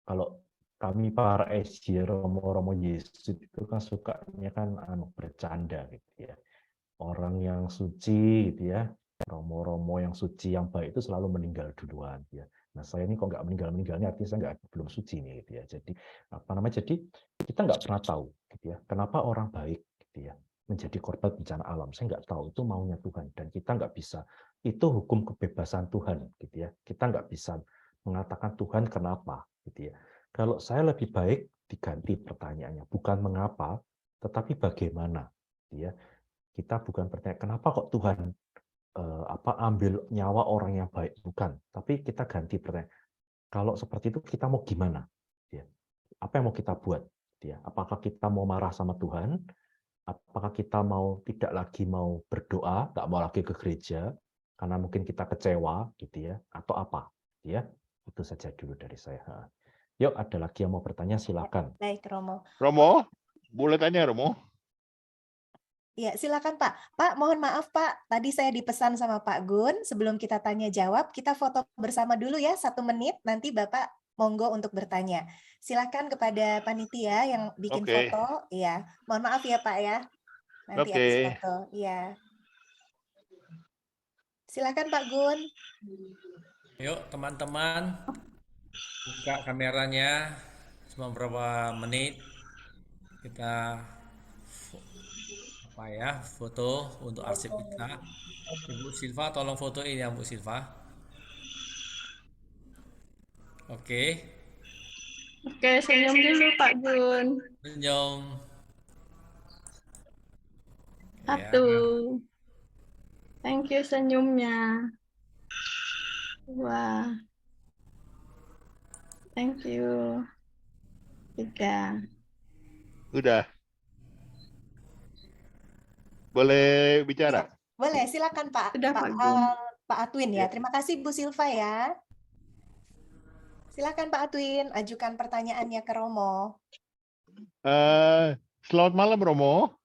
Speaker 1: Kalau kami para SJ Romo-Romo Yesus itu kan sukanya kan bercanda gitu ya. Orang yang suci gitu ya, Romo-Romo yang suci yang baik itu selalu meninggal duluan ya. Nah, saya ini kok nggak meninggalnya artinya saya belum suci nih gitu ya. Jadi apa namanya? Jadi kita nggak pernah tahu gitu ya. Kenapa orang baik gitu ya menjadi korban bencana alam? Saya nggak tahu, itu maunya Tuhan dan kita nggak bisa. Itu hukum kebebasan Tuhan gitu ya. Kita nggak bisa mengatakan Tuhan kenapa gitu ya. Kalau saya lebih baik diganti pertanyaannya, bukan mengapa, tetapi bagaimana gitu ya. Kita bukan bertanya kenapa kok Tuhan ambil nyawa orang yang baik, bukan, tapi kita ganti pertanyaan, kalau seperti itu kita mau gimana ya, apa yang mau kita buat ya, apakah kita mau marah sama Tuhan, apakah kita mau tidak lagi mau berdoa, nggak mau lagi ke gereja karena mungkin kita kecewa gitu ya, atau apa ya. Itu saja dulu dari saya. Yuk, ada lagi yang mau bertanya, silakan.
Speaker 4: Baik, Romo.
Speaker 5: Romo, boleh tanya Romo?
Speaker 4: Ya, silakan Pak. Pak, mohon maaf Pak, tadi saya dipesan sama Pak Gun, sebelum kita tanya jawab, kita foto bersama dulu ya, 1 menit, nanti Bapak monggo untuk bertanya. Silakan kepada panitia yang bikin
Speaker 5: Oke,
Speaker 4: foto, ya. Mohon maaf ya Pak ya, nanti
Speaker 5: oke.
Speaker 4: habis foto, ya. Silakan Pak Gun.
Speaker 6: Yuk teman-teman, buka kameranya selama beberapa menit kita foto untuk arsip kita. Ibu Silva tolong fotoin ya Bu Silva. Oke,
Speaker 7: Oke, senyum dulu Pak Gun.
Speaker 6: senyum. Ya,
Speaker 7: Satu. Thank you senyumnya. Wah, thank you. 3.
Speaker 5: Udah. Boleh bicara?
Speaker 4: Boleh, silakan Pak.
Speaker 7: Sudah,
Speaker 4: Pak,
Speaker 7: Pak Gun.
Speaker 4: Pak Atwin ya.
Speaker 5: Ya.
Speaker 4: Terima kasih Bu Silva ya. Silakan Pak Atwin, ajukan pertanyaannya ke Romo.
Speaker 5: Selamat malam, Romo.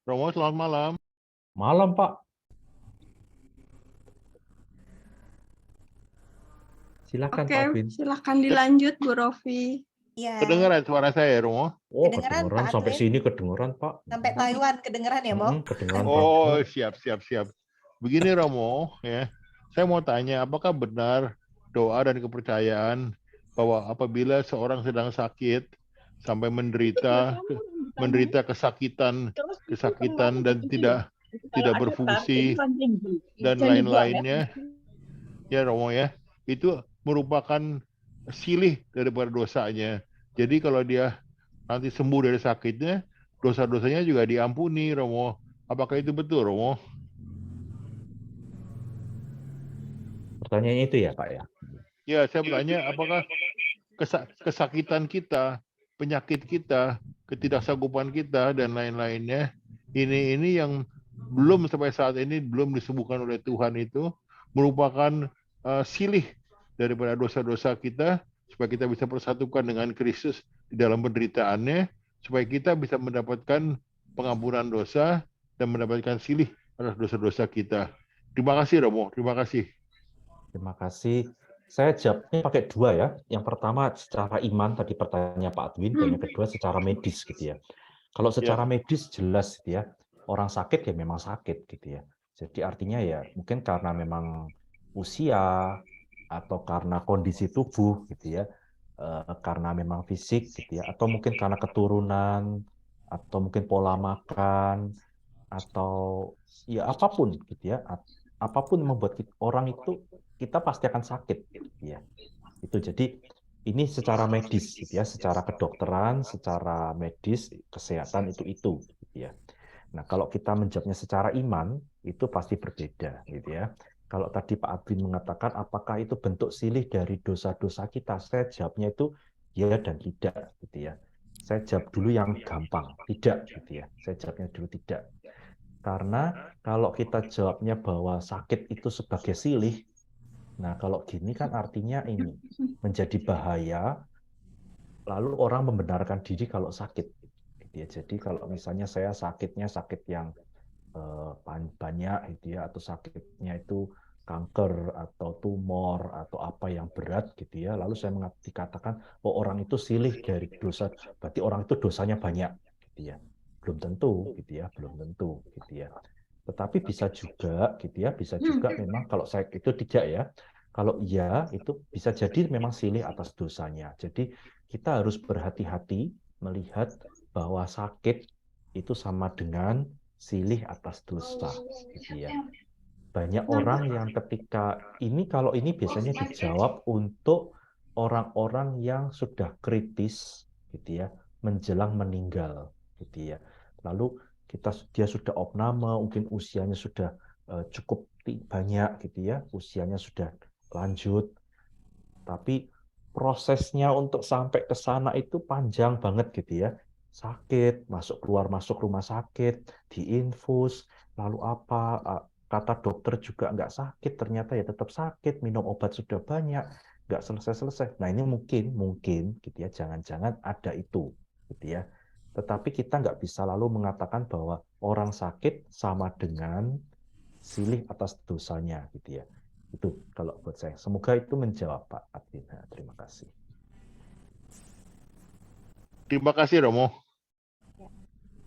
Speaker 5: Romo, selamat malam.
Speaker 1: Malam, Pak. Silakan
Speaker 7: Oke,
Speaker 1: Pak Atwin.
Speaker 7: silakan dilanjut Bu Rofi.
Speaker 4: Ya,
Speaker 5: Kedengaran suara saya, Romo?
Speaker 1: Oh,
Speaker 4: Kedengeran,
Speaker 1: kedengeran
Speaker 4: Pak
Speaker 1: sampai
Speaker 4: Atwin?
Speaker 1: sini kedengeran, Pak.
Speaker 4: Sampai Taiwan kedengeran ya, Mo?
Speaker 1: Kedengeran
Speaker 5: Oh,
Speaker 1: banget.
Speaker 5: siap. Begini, Romo, ya. Saya mau tanya, apakah benar doa dan kepercayaan bahwa apabila seorang sedang sakit sampai menderita kesakitan dan tidak berfungsi dan lain-lainnya, ya Romo ya, itu merupakan silih daripada dosanya. Jadi kalau dia nanti sembuh dari sakitnya, dosa-dosanya juga diampuni, Romo. Apakah itu betul, Romo?
Speaker 1: Pertanyaannya itu ya, Pak ya.
Speaker 5: Ya, saya bertanya apakah kesakitan kita, penyakit kita, ketidaksanggupan kita dan lain-lainnya, ini yang belum sampai saat ini belum disembuhkan oleh Tuhan itu merupakan silih daripada dosa-dosa kita supaya kita bisa persatukan dengan Kristus di dalam penderitaannya, supaya kita bisa mendapatkan pengampunan dosa dan mendapatkan silih atas dosa-dosa kita. Terima kasih, Romo. Terima kasih.
Speaker 1: Terima kasih. Saya jawabnya pakai 2 ya. Yang pertama secara iman tadi pertanyaannya Pak Adwin, dan yang kedua secara medis gitu ya. Kalau secara medis jelas gitu ya, orang sakit ya memang sakit gitu ya. Jadi artinya ya mungkin karena memang usia atau karena kondisi tubuh gitu ya, karena memang fisik gitu ya, atau mungkin karena keturunan, atau mungkin pola makan, atau ya apapun gitu ya, apapun yang membuat orang itu kita pasti akan sakit gitu ya. Itu jadi ini secara medis gitu ya, secara kedokteran, secara medis, kesehatan itu gitu ya. Nah, kalau kita menjawabnya secara iman itu pasti berbeda gitu ya. Kalau tadi Pak Adwin mengatakan apakah itu bentuk silih dari dosa-dosa kita, saya jawabnya itu ya dan tidak gitu ya. Saya jawab dulu yang gampang, tidak gitu ya. Saya jawabnya dulu tidak. Karena kalau kita jawabnya bahwa sakit itu sebagai silih, nah kalau gini kan artinya ini menjadi bahaya, lalu orang membenarkan diri kalau sakit. Jadi kalau misalnya saya sakitnya sakit yang banyak gitu ya, atau sakitnya itu kanker atau tumor atau apa yang berat gitu ya, lalu saya dikatakan oh orang itu silih dari dosa, berarti orang itu dosanya banyak gitu ya. Belum tentu gitu ya, belum tentu gitu ya. Tetapi bisa juga gitu ya, bisa juga memang kalau saya itu tidak ya. Kalau iya itu bisa jadi memang silih atas dosanya. Jadi kita harus berhati-hati melihat bahwa sakit itu sama dengan silih atas dosa gitu ya. Banyak orang yang ketika ini, kalau ini biasanya dijawab untuk orang-orang yang sudah kritis gitu ya, menjelang meninggal gitu ya. Lalu dia sudah opname, mungkin usianya sudah cukup banyak gitu ya, usianya sudah lanjut, tapi prosesnya untuk sampai ke sana itu panjang banget gitu ya. Sakit, masuk rumah sakit, diinfus, lalu apa, kata dokter juga nggak sakit, ternyata ya tetap sakit, minum obat sudah banyak, nggak selesai-selesai. Nah ini mungkin gitu ya, jangan-jangan ada itu gitu ya. Tetapi kita nggak bisa lalu mengatakan bahwa orang sakit sama dengan silih atas dosanya, gitu ya. Itu kalau buat saya. Semoga itu menjawab Pak Adwin. Nah, terima kasih.
Speaker 5: Terima kasih Romo.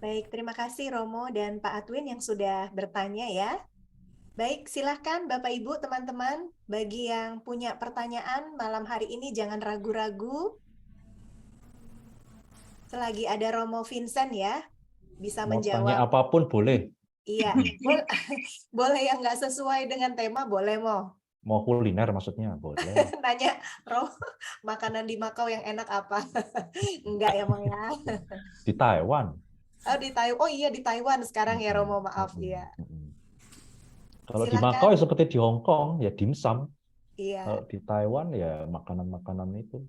Speaker 4: Baik, terima kasih Romo dan Pak Adwin yang sudah bertanya ya. Baik, silahkan Bapak Ibu, teman-teman. Bagi yang punya pertanyaan malam hari ini jangan ragu-ragu. Selagi ada Romo Vincent ya, bisa
Speaker 1: Mau tanya
Speaker 4: menjawab.
Speaker 1: apapun boleh.
Speaker 4: Iya, boleh yang nggak sesuai dengan tema, boleh mau.
Speaker 1: Mau kuliner maksudnya boleh.
Speaker 4: Nanya, Romo, makanan di Makau yang enak apa? Enggak ya, Mau ya.
Speaker 1: Di Taiwan.
Speaker 4: Oh, di Taiwan. Oh iya, di Taiwan sekarang ya, Romo, maaf ya.
Speaker 1: Kalau di
Speaker 4: Silakan.
Speaker 1: Makau ya seperti di Hong Kong ya dimsum.
Speaker 4: Iya.
Speaker 1: Kalau di Taiwan ya makanan-makanan itu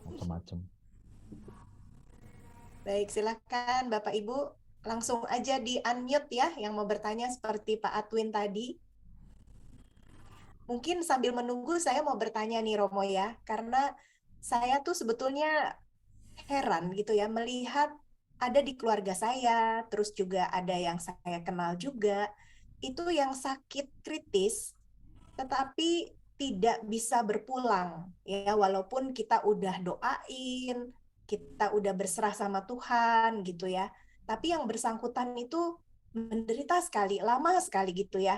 Speaker 1: macam-macam.
Speaker 4: Baik, silakan Bapak Ibu langsung aja di unmute ya yang mau bertanya seperti Pak Adwin tadi. Mungkin sambil menunggu saya mau bertanya nih Romo ya, karena saya tuh sebetulnya heran gitu ya melihat ada di keluarga saya, terus juga ada yang saya kenal juga, itu yang sakit kritis tetapi tidak bisa berpulang ya, walaupun kita udah doain, kita udah berserah sama Tuhan gitu ya. Tapi yang bersangkutan itu menderita sekali, lama sekali gitu ya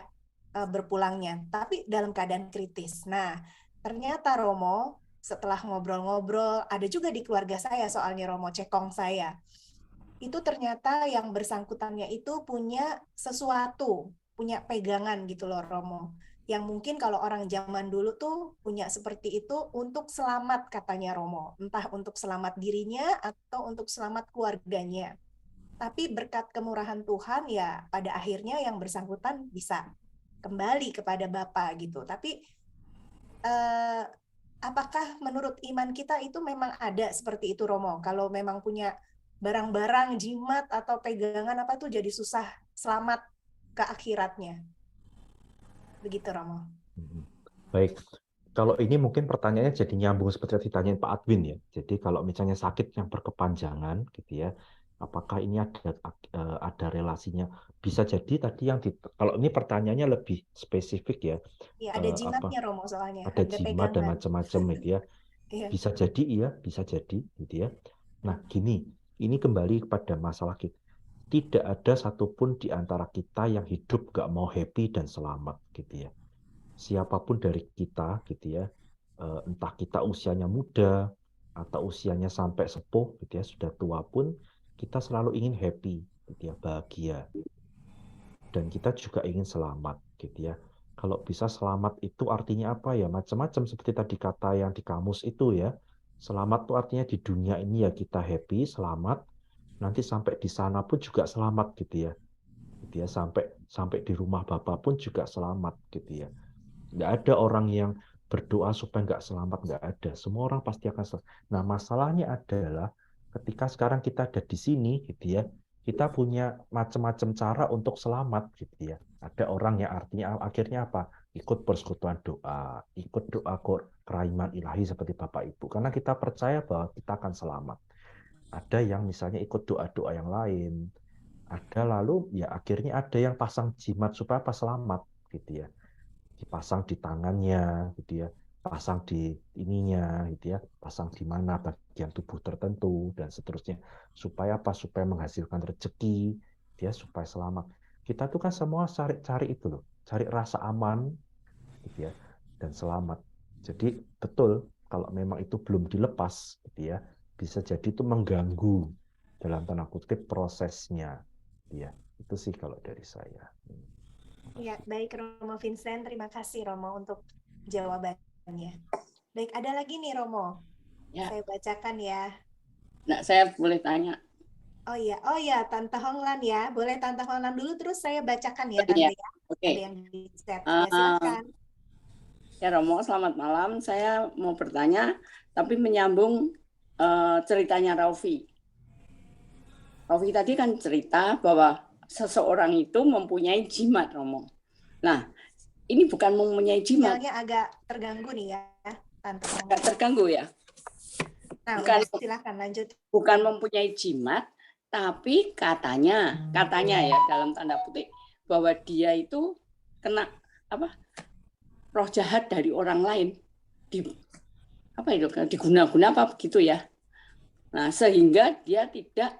Speaker 4: berpulangnya, tapi dalam keadaan kritis. Nah, ternyata Romo setelah ngobrol-ngobrol, ada juga di keluarga saya soalnya Romo, cekong saya. Itu ternyata yang bersangkutannya itu punya sesuatu, punya pegangan gitu loh Romo. Yang mungkin kalau orang zaman dulu tuh punya seperti itu untuk selamat katanya Romo. Entah untuk selamat dirinya atau untuk selamat keluarganya. Tapi berkat kemurahan Tuhan ya pada akhirnya yang bersangkutan bisa kembali kepada Bapa gitu. Tapi apakah menurut iman kita itu memang ada seperti itu Romo? Kalau memang punya barang-barang jimat atau pegangan apa tuh jadi susah selamat ke akhiratnya. Begitu Romo.
Speaker 1: Baik. Kalau ini mungkin pertanyaannya jadi nyambung seperti ditanyain Pak Adwin ya. Jadi kalau misalnya sakit yang berkepanjangan gitu ya, apakah ini ada relasinya? Bisa jadi tadi yang kalau ini pertanyaannya lebih spesifik ya.
Speaker 4: Iya, ada jimatnya Romo soalnya.
Speaker 1: Ada jimat dan macam-macam gitu ya.
Speaker 4: Iya.
Speaker 1: Bisa jadi iya, bisa jadi gitu ya. Nah, gini, ini kembali kepada masalah kita. Tidak ada satupun di antara kita yang hidup gak mau happy dan selamat gitu ya. Siapapun dari kita gitu ya, entah kita usianya muda atau usianya sampai sepuh gitu ya, sudah tua pun kita selalu ingin happy gitu ya, bahagia. Dan kita juga ingin selamat gitu ya. Kalau bisa selamat itu artinya apa ya? Macam-macam seperti tadi kata yang di kamus itu ya. Selamat itu artinya di dunia ini ya kita happy, selamat. Nanti sampai di sana pun juga selamat gitu ya. Gitu ya, sampai di rumah Bapak pun juga selamat gitu ya. Nggak ada orang yang berdoa supaya nggak selamat, nggak ada. Semua orang pasti akan selamat. Nah, masalahnya adalah ketika sekarang kita ada di sini, gitu ya, kita punya macam-macam cara untuk selamat, gitu ya. Ada orang yang artinya akhirnya apa? Ikut persekutuan doa, ikut doa kerahiman ilahi seperti Bapak Ibu. Karena kita percaya bahwa kita akan selamat. Ada yang misalnya ikut doa-doa yang lain. Ada lalu ya akhirnya ada yang pasang jimat supaya apa selamat, gitu ya. Dipasang di tangannya gitu ya, pasang di ininya gitu ya, pasang di mana bagian tubuh tertentu dan seterusnya supaya apa, supaya menghasilkan rezeki dia supaya selamat. Kita tuh kan semua cari itu loh, cari rasa aman gitu ya dan selamat. Jadi betul kalau memang itu belum dilepas gitu ya, bisa jadi itu mengganggu dalam tanda kutip prosesnya gitu ya. Itu sih kalau dari saya.
Speaker 4: Ya, baik Romo Vincent, terima kasih Romo untuk jawabannya. Baik, ada lagi nih Romo. Ya. Saya bacakan ya.
Speaker 8: Nah, saya boleh tanya.
Speaker 4: Oh iya, Tante Honglan ya. Boleh Tante Honglan dulu, terus saya bacakan ya, Tante ya.
Speaker 8: Oke.
Speaker 4: Ada yang di chat. Ya, silakan.
Speaker 8: Ya Romo, selamat malam. Saya mau bertanya, tapi menyambung ceritanya Raufi. Raufi tadi kan cerita bahwa seseorang itu mempunyai jimat, Romo. Nah, ini bukan mempunyai jimat.
Speaker 4: Sinyalnya agak terganggu nih ya, Tante.
Speaker 8: Agak terganggu ya.
Speaker 4: Nah,
Speaker 8: bukan,
Speaker 4: silakan lanjut.
Speaker 8: Bukan mempunyai jimat, Tapi katanya ya dalam tanda petik bahwa dia itu kena roh jahat dari orang lain, diguna-guna apa begitu ya. Nah, sehingga dia tidak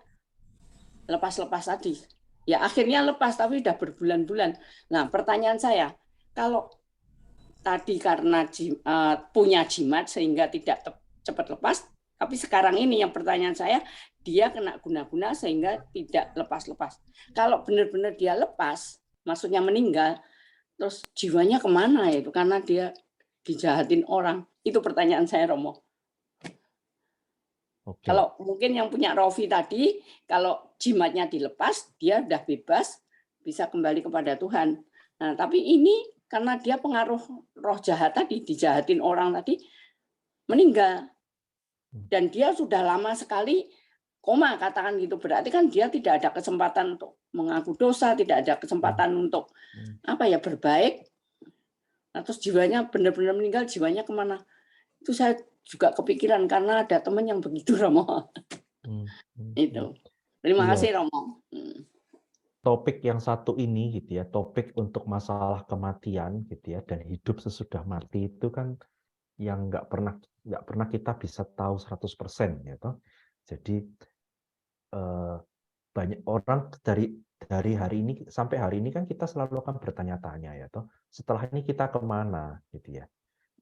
Speaker 8: lepas-lepas tadi. Ya akhirnya lepas, tapi udah berbulan-bulan. Nah, pertanyaan saya, kalau tadi karena punya jimat sehingga tidak cepat lepas, tapi sekarang ini yang pertanyaan saya, dia kena guna-guna sehingga tidak lepas-lepas. Kalau benar-benar dia lepas, maksudnya meninggal, terus jiwanya kemana ya itu? Karena dia dijahatin orang. Itu pertanyaan saya, Romo.
Speaker 1: Oke.
Speaker 8: Kalau mungkin yang punya Rofi tadi, kalau jimatnya dilepas, dia udah bebas, bisa kembali kepada Tuhan. Nah, tapi ini karena dia pengaruh roh jahat tadi, dijahatin orang tadi, meninggal. Dan dia sudah lama sekali koma, katakan gitu. Berarti kan dia tidak ada kesempatan untuk mengaku dosa, tidak ada kesempatan untuk berbaik. Nah, terus jiwanya benar-benar meninggal, jiwanya kemana? Itu saya juga kepikiran karena ada teman yang begitu, Romo. Itu. Terima kasih, Romo.
Speaker 1: Topik yang satu ini gitu ya, topik untuk masalah kematian gitu ya, dan hidup sesudah mati itu kan yang nggak pernah kita bisa tahu 100% ya toh. Jadi banyak orang dari hari ini sampai hari ini kan kita selalu akan bertanya-tanya ya toh, setelah ini kita kemana gitu ya.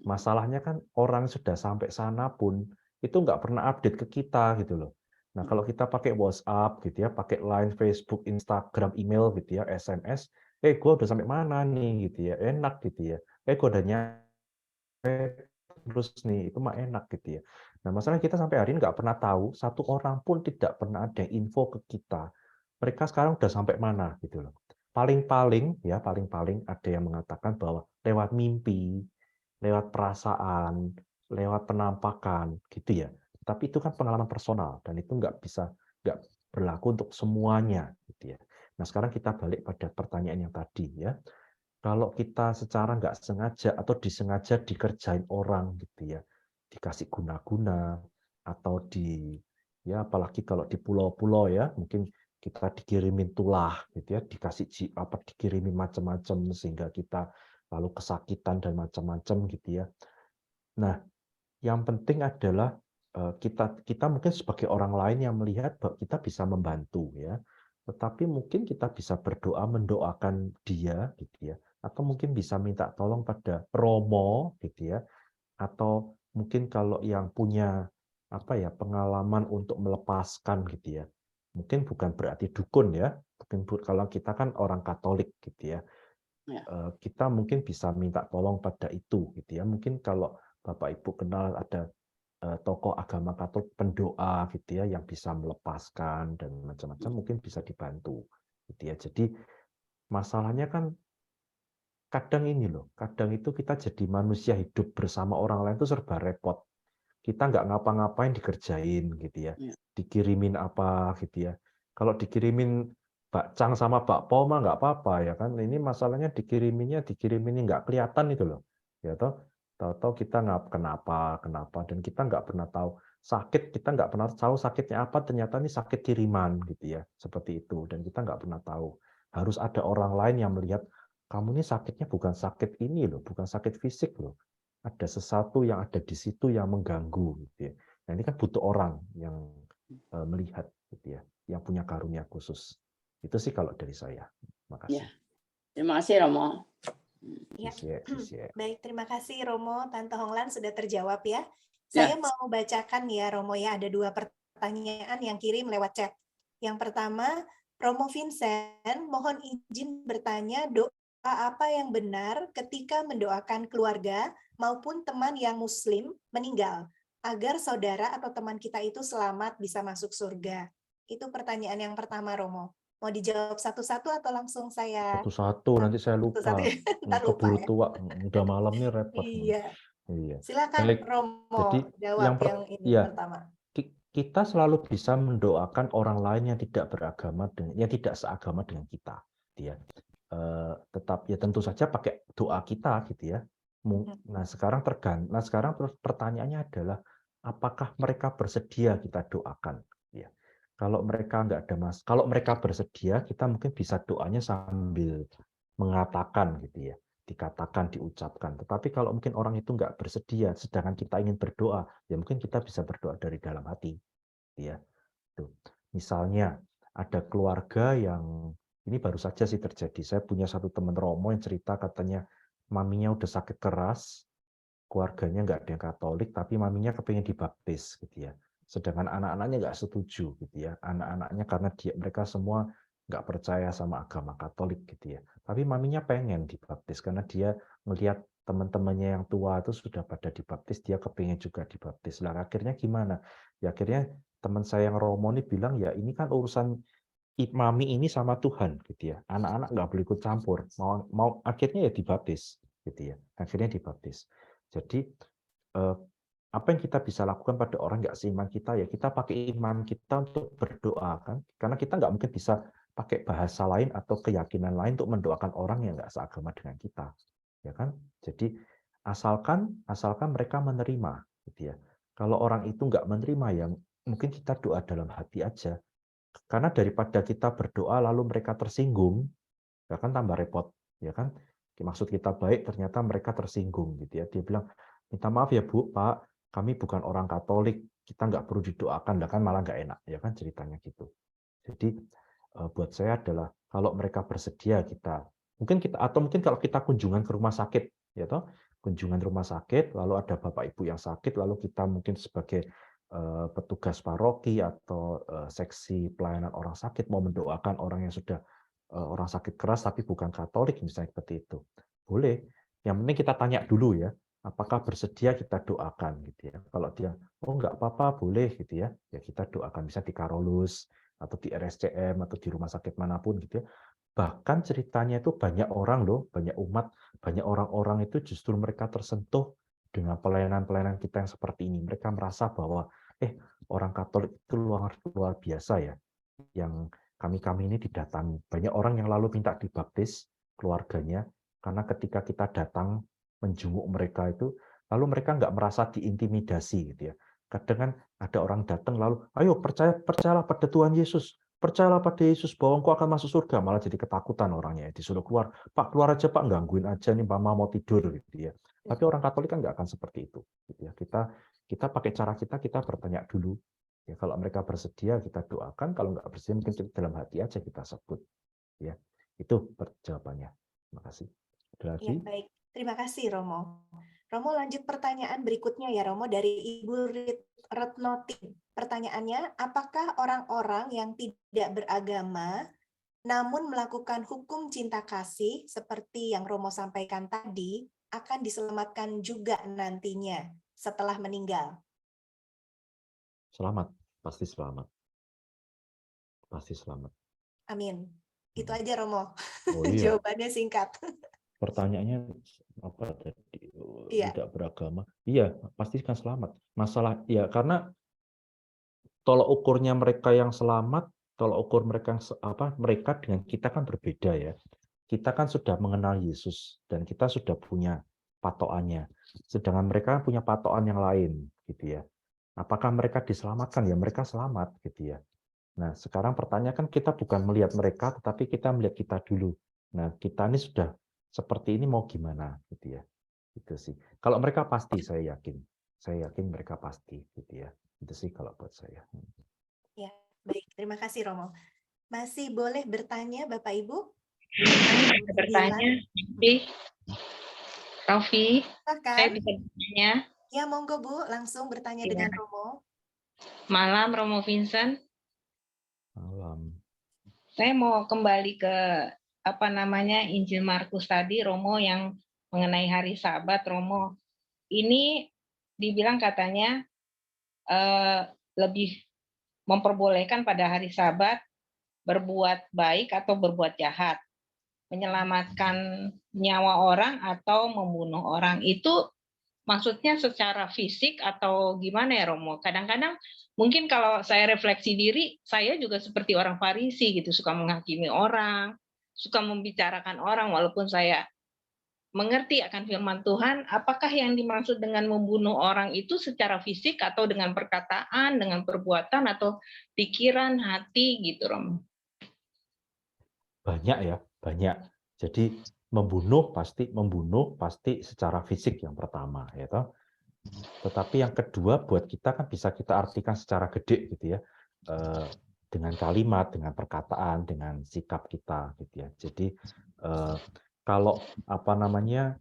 Speaker 1: Masalahnya kan orang sudah sampai sana pun itu nggak pernah update ke kita gitu loh. Nah, kalau kita pakai WhatsApp gitu ya, pakai Line, Facebook, Instagram, email gitu ya, SMS, gue udah sampai mana nih gitu ya, enak gitu ya. Gue udah nyampe terus nih, itu mah enak gitu ya. Nah, masalahnya kita sampai hari ini nggak pernah tahu, satu orang pun tidak pernah ada info ke kita. Mereka sekarang udah sampai mana gitu loh. Paling-paling ada yang mengatakan bahwa lewat mimpi, lewat perasaan, lewat penampakan, gitu ya. Tapi itu kan pengalaman personal dan itu nggak berlaku untuk semuanya, gitu ya. Nah, sekarang kita balik pada pertanyaan yang tadi ya. Kalau kita secara nggak sengaja atau disengaja dikerjain orang, gitu ya, dikasih guna-guna atau apalagi kalau di pulau-pulau ya, mungkin kita dikirimin tulah, gitu ya, dikirimin macam-macam sehingga kita lalu kesakitan dan macam-macam gitu ya. Nah, yang penting adalah kita mungkin sebagai orang lain yang melihat bahwa kita bisa membantu ya. Tetapi mungkin kita bisa berdoa mendoakan dia gitu ya. Atau mungkin bisa minta tolong pada Romo gitu ya. Atau mungkin kalau yang punya pengalaman untuk melepaskan gitu ya. Mungkin bukan berarti dukun ya. Mungkin kalau kita kan orang Katolik gitu ya. Kita mungkin bisa minta tolong pada itu gitu ya. Mungkin kalau Bapak Ibu kenal ada tokoh agama Katolik pendoa gitu ya yang bisa melepaskan dan macam-macam, mungkin bisa dibantu gitu ya. Jadi masalahnya kan kadang itu kita jadi manusia hidup bersama orang lain itu serba repot. Kita nggak ngapa-ngapain dikerjain gitu ya. Dikirimin apa gitu ya. Kalau dikirimin bakcang sama bakpo mah nggak apa-apa ya kan. Ini masalahnya dikirimin nggak kelihatan itu loh. Ya toh, tahu-tahu kita nggak kenapa dan kita nggak pernah tahu sakit, kita nggak pernah tahu sakitnya apa, ternyata ini sakit kiriman gitu ya. Seperti itu dan kita nggak pernah tahu. Harus ada orang lain yang melihat kamu ini sakitnya bukan sakit ini loh, bukan sakit fisik loh. Ada sesuatu yang ada di situ yang mengganggu gitu ya. Nah, ini kan butuh orang yang melihat gitu ya, yang punya karunia khusus. Itu sih kalau dari saya. Makasih.
Speaker 8: Ya. Terima kasih Romo.
Speaker 4: Ya. Baik, terima kasih Romo. Tante Honglan sudah terjawab ya. Saya mau bacakan ya Romo ya, ada 2 pertanyaan yang kirim lewat chat. Yang pertama, Romo Vincent, mohon izin bertanya doa apa yang benar ketika mendoakan keluarga maupun teman yang muslim meninggal agar saudara atau teman kita itu selamat bisa masuk surga. Itu pertanyaan yang pertama Romo. Mau dijawab satu-satu atau langsung saya?
Speaker 1: Satu-satu, nanti saya lupa. Keburu tua, udah malam nih repot.
Speaker 4: Iya.
Speaker 1: Iya.
Speaker 4: Silakan Romo,
Speaker 1: jadi
Speaker 4: jawab yang ini pertama.
Speaker 1: Kita selalu bisa mendoakan orang lain yang tidak tidak seagama dengan kita, ya. Tetap ya tentu saja pakai doa kita gitu ya. Nah, sekarang pertanyaannya adalah apakah mereka bersedia kita doakan, ya. Kalau mereka nggak ada kalau mereka bersedia, kita mungkin bisa doanya sambil mengatakan gitu ya, dikatakan, diucapkan. Tetapi kalau mungkin orang itu nggak bersedia, sedangkan kita ingin berdoa, ya mungkin kita bisa berdoa dari dalam hati, ya. Tuh. Misalnya ada keluarga yang ini baru saja sih terjadi. Saya punya satu teman Romo yang cerita katanya maminya udah sakit keras, keluarganya nggak ada yang Katolik, tapi maminya kepingin dibaptis gitu ya. Sedangkan anak-anaknya nggak setuju gitu ya. Anak-anaknya karena mereka semua nggak percaya sama agama Katolik gitu ya. Tapi maminya pengen dibaptis karena dia melihat teman-temannya yang tua itu sudah pada dibaptis, dia kepingin juga dibaptis. Lah akhirnya gimana? Ya akhirnya teman saya yang Romo ini bilang ya ini kan urusan mami ini sama Tuhan gitu ya. Anak-anak nggak boleh ikut campur. Mau akhirnya ya dibaptis gitu ya. Akhirnya dibaptis. Jadi apa yang kita bisa lakukan pada orang nggak seiman kita ya kita pakai iman kita untuk berdoa kan karena kita nggak mungkin bisa pakai bahasa lain atau keyakinan lain untuk mendoakan orang yang nggak seagama dengan kita ya kan jadi asalkan mereka menerima gitu ya kalau orang itu nggak menerima ya mungkin kita doa dalam hati aja karena daripada kita berdoa lalu mereka tersinggung ya kan tambah repot ya kan maksud kita baik ternyata mereka tersinggung gitu ya dia bilang minta maaf ya Bu Pak kami bukan orang Katolik, kita nggak perlu didoakan, kan malah nggak enak, ya kan ceritanya gitu. Jadi buat saya adalah kalau mereka bersedia kita, mungkin kalau kita kunjungan ke rumah sakit, ya toh, kunjungan rumah sakit, lalu ada bapak ibu yang sakit, lalu kita mungkin sebagai petugas paroki atau seksi pelayanan orang sakit mau mendoakan orang yang sudah orang sakit keras tapi bukan Katolik misalnya seperti itu, boleh. Yang penting kita tanya dulu ya. Apakah bersedia kita doakan gitu ya. Kalau dia oh nggak apa-apa boleh gitu ya. Ya kita doakan bisa di Karolus atau di RSCM atau di rumah sakit manapun gitu ya. Bahkan ceritanya itu banyak orang loh, banyak umat, banyak orang-orang itu justru mereka tersentuh dengan pelayanan-pelayanan kita yang seperti ini. Mereka merasa bahwa orang Katolik itu luar biasa ya. Yang kami ini didatangi. Banyak orang yang lalu minta dibaptis keluarganya karena ketika kita datang menjenguk mereka itu, lalu mereka nggak merasa diintimidasi gitu ya. Kadang kan ada orang datang lalu, ayo percayalah pada Tuhan Yesus, percayalah pada Yesus bahwa engkau akan masuk surga, malah jadi ketakutan orangnya, disuruh keluar, Pak keluar aja Pak, gangguin aja nih mama mau tidur gitu ya. Tapi orang Katolik kan nggak akan seperti itu, gitu ya. Kita pakai cara kita bertanya dulu. Ya kalau mereka bersedia kita doakan, kalau nggak bersedia mungkin dalam hati aja kita sebut. Ya itu jawabannya. Terima kasih. Ada lagi?
Speaker 4: Ya, baik. Terima kasih, Romo. Romo, lanjut pertanyaan berikutnya ya, Romo, dari Ibu Retnoti. Pertanyaannya, apakah orang-orang yang tidak beragama namun melakukan hukum cinta kasih seperti yang Romo sampaikan tadi akan diselamatkan juga nantinya setelah meninggal?
Speaker 1: Selamat, pasti selamat. Pasti selamat.
Speaker 4: Amin. Itu aja, Romo.
Speaker 1: Oh, iya.
Speaker 4: Jawabannya singkat.
Speaker 1: Pertanyaannya apa tadi?
Speaker 4: Iya.
Speaker 1: Tidak beragama. Iya, pasti kan selamat. Masalah ya karena tolok ukurnya mereka yang selamat, tolok ukur mereka yang mereka dengan kita kan berbeda ya. Kita kan sudah mengenal Yesus dan kita sudah punya patokannya. Sedangkan mereka punya patokan yang lain gitu ya. Apakah mereka diselamatkan? Ya mereka selamat gitu ya. Nah, sekarang pertanyaan kan kita bukan melihat mereka tetapi kita melihat kita dulu. Nah, kita ini sudah seperti ini mau gimana gitu ya. Itu sih. Kalau mereka pasti saya yakin mereka pasti gitu ya. Itu sih kalau buat saya.
Speaker 4: Ya, baik. Terima kasih Romo. Masih boleh bertanya Bapak Ibu?
Speaker 9: Bertanya, Raufi, saya bisa bertanya?
Speaker 4: Ya, monggo Bu, langsung bertanya dengan Romo.
Speaker 9: Malam, Romo Vincent.
Speaker 1: Malam.
Speaker 9: Saya mau kembali ke Injil Markus tadi, Romo, yang mengenai hari Sabat, Romo. Ini dibilang katanya lebih memperbolehkan pada hari Sabat berbuat baik atau berbuat jahat, menyelamatkan nyawa orang atau membunuh orang. Itu maksudnya secara fisik atau gimana ya Romo? Kadang-kadang mungkin kalau saya refleksi diri, saya juga seperti orang Farisi gitu, suka menghakimi orang, suka membicarakan orang walaupun saya mengerti akan firman Tuhan, apakah yang dimaksud dengan membunuh orang itu secara fisik atau dengan perkataan, dengan perbuatan atau pikiran, hati gitu, Romo?
Speaker 1: Banyak ya, banyak. Jadi membunuh pasti secara fisik yang pertama, ya toh. Tetapi yang kedua buat kita kan bisa kita artikan secara gede gitu ya, dengan kalimat, dengan perkataan, dengan sikap kita gitu ya. Jadi kalau apa namanya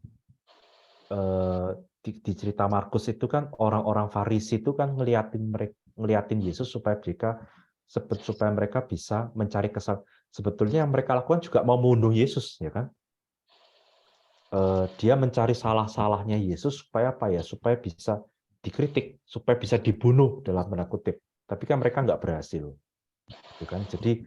Speaker 1: di cerita Markus itu kan orang-orang Farisi itu kan ngeliatin Yesus supaya mereka bisa mencari sebetulnya yang mereka lakukan juga mau membunuh Yesus ya kan. Dia mencari salah-salahnya Yesus supaya apa ya? Supaya bisa dikritik, supaya bisa dibunuh dalam tanda kutip. Tapi kan mereka nggak berhasil, gitu kan? Jadi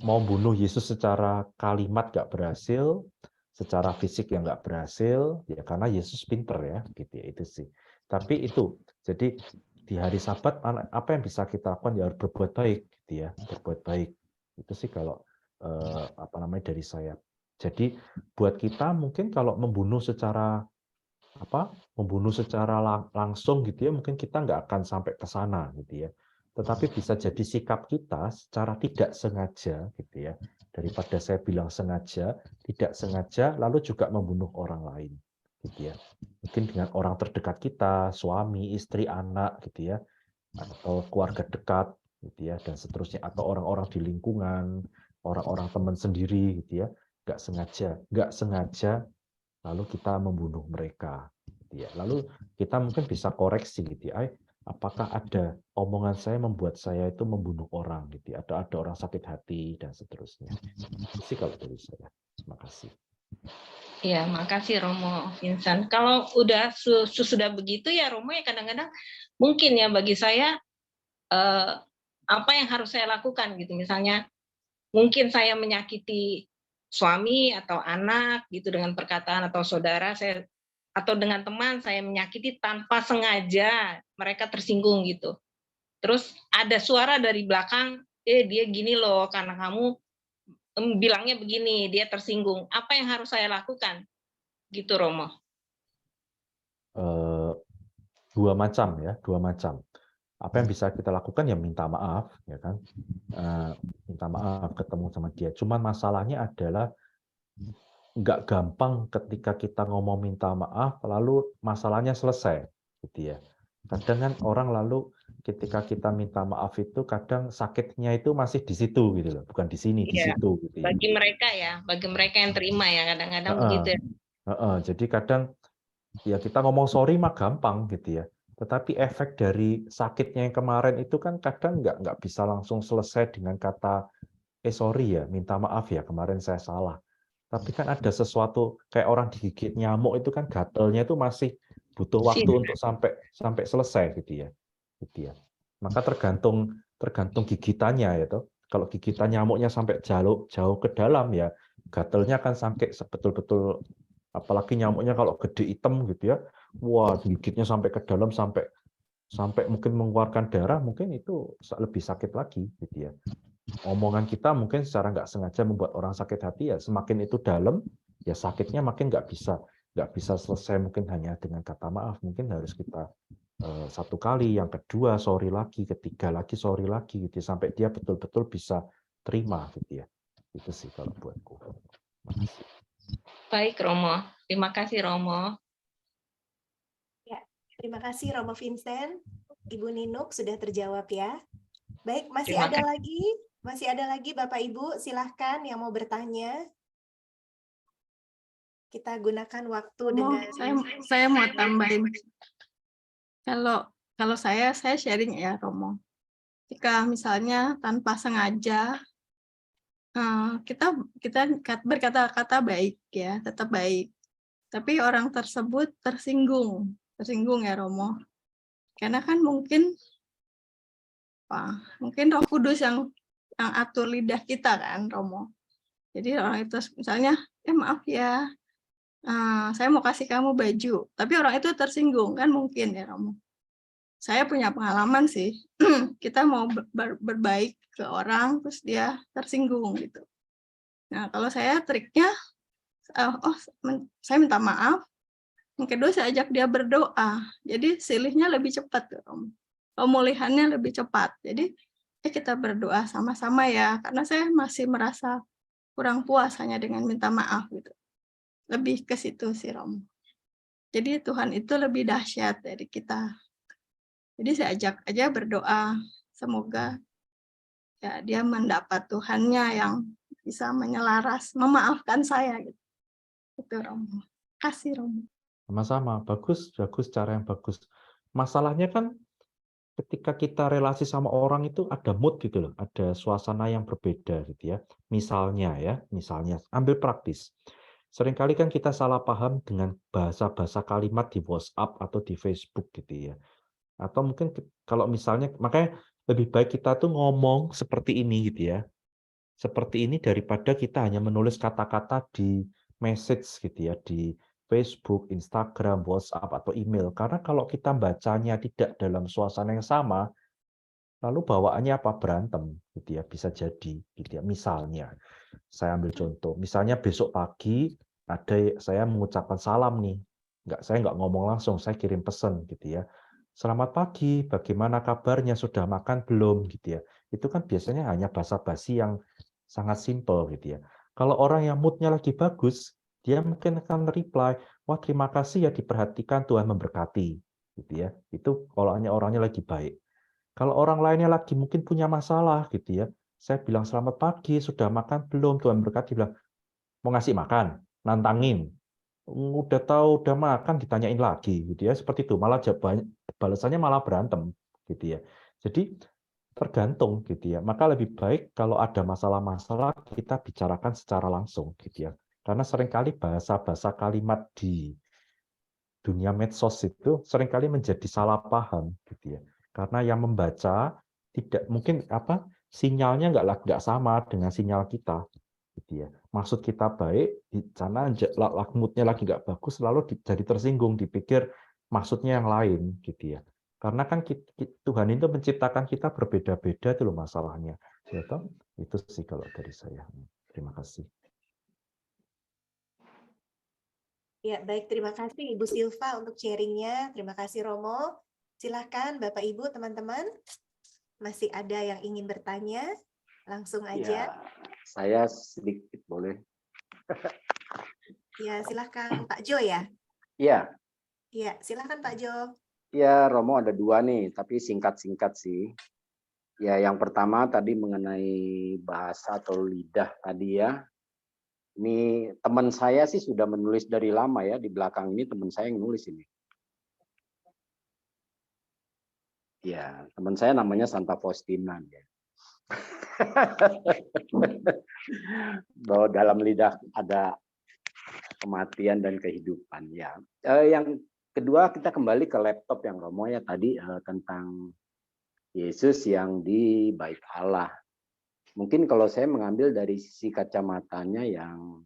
Speaker 1: mau bunuh Yesus secara kalimat nggak berhasil, secara fisik yang nggak berhasil, ya karena Yesus pinter ya, gitu ya itu sih. Tapi itu, jadi di hari Sabat apa yang bisa kita lakukan ya harus berbuat baik, gitu ya, berbuat baik. Itu sih kalau apa namanya dari saya. Jadi buat kita mungkin kalau membunuh secara langsung gitu ya, mungkin kita nggak akan sampai ke sana gitu ya. Tetapi bisa jadi sikap kita secara tidak sengaja gitu ya. Daripada saya bilang sengaja, tidak sengaja lalu juga membunuh orang lain gitu ya. Mungkin dengan orang terdekat kita, suami, istri, anak gitu ya, atau keluarga dekat gitu ya, dan seterusnya, atau orang-orang di lingkungan, orang-orang teman sendiri gitu ya. Nggak sengaja lalu kita membunuh mereka gitu ya. Lalu kita mungkin bisa koreksi gitu ya, apakah ada omongan saya membuat saya itu membunuh orang gitu ya, atau ada orang sakit hati dan seterusnya. Itu sih kalau dari saya. Terima kasih.
Speaker 9: Ya, makasih Romo Vincent. Kalau udah sudah begitu ya Romo, ya kadang-kadang mungkin ya bagi saya apa yang harus saya lakukan gitu. Misalnya mungkin saya menyakiti suami atau anak gitu dengan perkataan, atau saudara saya atau dengan teman saya menyakiti tanpa sengaja, mereka tersinggung gitu. Terus ada suara dari belakang, dia gini loh karena kamu bilangnya begini, dia tersinggung. Apa yang harus saya lakukan? Gitu Romo.
Speaker 1: Dua macam. Apa yang bisa kita lakukan ya minta maaf ya kan. Minta maaf, ketemu sama dia. Cuman masalahnya adalah nggak gampang ketika kita ngomong minta maaf lalu masalahnya selesai gitu ya. Kadang kan orang lalu ketika kita minta maaf itu kadang sakitnya itu masih di situ gitu loh, bukan di sini, di situ gitu ya.
Speaker 9: Bagi mereka yang terima ya kadang-kadang begitu ya.
Speaker 1: Jadi kadang ya kita ngomong sorry mah gampang gitu ya. Tetapi efek dari sakitnya yang kemarin itu kan kadang nggak bisa langsung selesai dengan kata sorry ya, minta maaf ya kemarin saya salah. Tapi kan ada sesuatu kayak orang digigit nyamuk itu kan gatelnya itu masih butuh waktu untuk sampai selesai gitu ya. Maka tergantung gigitannya ya toh. Kalau gigitan nyamuknya sampai jauh ke dalam ya gatelnya akan sampai betul-betul, apalagi nyamuknya kalau gede hitam gitu ya. Wah, gigitnya sampai ke dalam sampai mungkin mengeluarkan darah, mungkin itu lebih sakit lagi gitu ya. Omongan kita mungkin secara nggak sengaja membuat orang sakit hati ya, semakin itu dalam ya sakitnya makin nggak bisa selesai mungkin hanya dengan kata maaf, mungkin harus kita satu kali, yang kedua sorry lagi, ketiga lagi sorry lagi gitu sampai dia betul-betul bisa terima gitu ya. Itu sih kalau buatku. Makasih.
Speaker 9: Baik Romo, terima kasih Romo.
Speaker 4: Ya, terima kasih Romo Vincent. Ibu Ninuk sudah terjawab ya. Baik, masih ada lagi Bapak Ibu, silahkan yang mau bertanya. Kita gunakan waktu dengan
Speaker 7: saya mau tambahin. Kalau saya sharing ya Romo. Jika misalnya tanpa sengaja kita berkata-kata baik ya, tetap baik. Tapi orang tersebut tersinggung ya Romo. Karena kan mungkin Roh Kudus yang atur lidah kita kan Romo. Jadi orang itu misalnya maaf ya, saya mau kasih kamu baju, tapi orang itu tersinggung kan mungkin ya Romo. Saya punya pengalaman sih, kita mau berbaik ke orang terus dia tersinggung gitu. Nah kalau saya triknya Saya minta maaf. Yang kedua saya ajak dia berdoa. Jadi silihnya lebih cepat, Romo. Pemulihannya lebih cepat. Jadi kita berdoa sama-sama ya, karena saya masih merasa kurang puas hanya dengan minta maaf gitu. Lebih ke situ sih, Romo. Jadi Tuhan itu lebih dahsyat dari kita. Jadi saya ajak aja berdoa, semoga ya dia mendapat Tuhannya yang bisa memaafkan saya gitu. Itu Romo. Kasih Romo.
Speaker 1: Sama-sama, bagus cara yang bagus. Masalahnya kan ketika kita relasi sama orang itu ada mood gitu loh, ada suasana yang berbeda gitu ya. Misalnya ambil praktis. Seringkali kan kita salah paham dengan bahasa-bahasa kalimat di WhatsApp atau di Facebook gitu ya. Atau mungkin kalau misalnya, makanya lebih baik kita tuh ngomong seperti ini gitu ya. Seperti ini daripada kita hanya menulis kata-kata di message gitu ya, di Facebook, Instagram, WhatsApp, atau email. Karena kalau kita bacanya tidak dalam suasana yang sama, lalu bawaannya apa? Berantem gitu ya, bisa jadi gitu ya. Misalnya, saya ambil contoh, misalnya besok pagi saya mengucapkan salam nih. Saya nggak ngomong langsung, saya kirim pesan gitu ya. Selamat pagi, bagaimana kabarnya? Sudah makan belum? Gitu ya. Itu kan biasanya hanya basa-basi yang sangat simpel gitu ya. Kalau orang yang mood-nya lagi bagus, dia mungkin akan reply, wah terima kasih ya diperhatikan, Tuhan memberkati. Gitu ya. Itu kalau hanya orangnya lagi baik. Kalau orang lainnya lagi mungkin punya masalah gitu ya, saya bilang selamat pagi, sudah makan belum? Tuhan berkati, bilang mau ngasih makan, nantangin. Udah tahu udah makan ditanyain lagi gitu ya, seperti itu. Malah balasannya malah berantem gitu ya. Jadi tergantung gitu ya. Maka lebih baik kalau ada masalah-masalah kita bicarakan secara langsung gitu ya. Karena seringkali bahasa-bahasa kalimat di dunia medsos itu seringkali menjadi salah paham gitu ya. Karena yang membaca tidak mungkin sinyalnya nggak sama dengan sinyal kita gitu ya. Maksud kita baik, di sana mood-nya lagi nggak bagus, lalu jadi tersinggung, dipikir maksudnya yang lain gitu ya. Karena kan Tuhan itu menciptakan kita berbeda-beda itu loh masalahnya. Ya toh? Itu sih kalau dari saya. Terima kasih.
Speaker 4: Ya, baik. Terima kasih Ibu Silva untuk sharing-nya. Terima kasih Romo. Silahkan Bapak Ibu, teman-teman. Masih ada yang ingin bertanya? Langsung aja.
Speaker 10: Ya, saya sedikit boleh.
Speaker 4: Ya, silahkan Pak Jo ya.
Speaker 10: Iya.
Speaker 4: Ya, silahkan Pak Jo.
Speaker 10: Ya, Romo ada dua nih, tapi singkat-singkat sih. Ya, yang pertama tadi mengenai bahasa atau lidah tadi ya. Ini teman saya sih sudah menulis dari lama ya, di belakang ini teman saya yang nulis ini. Ya, teman saya namanya Santa Faustina ya. Bahwa dalam lidah ada kematian dan kehidupan ya. Yang kedua kita kembali ke laptop yang Romo ya tadi tentang Yesus yang di bait Allah. Mungkin kalau saya mengambil dari sisi kacamatanya yang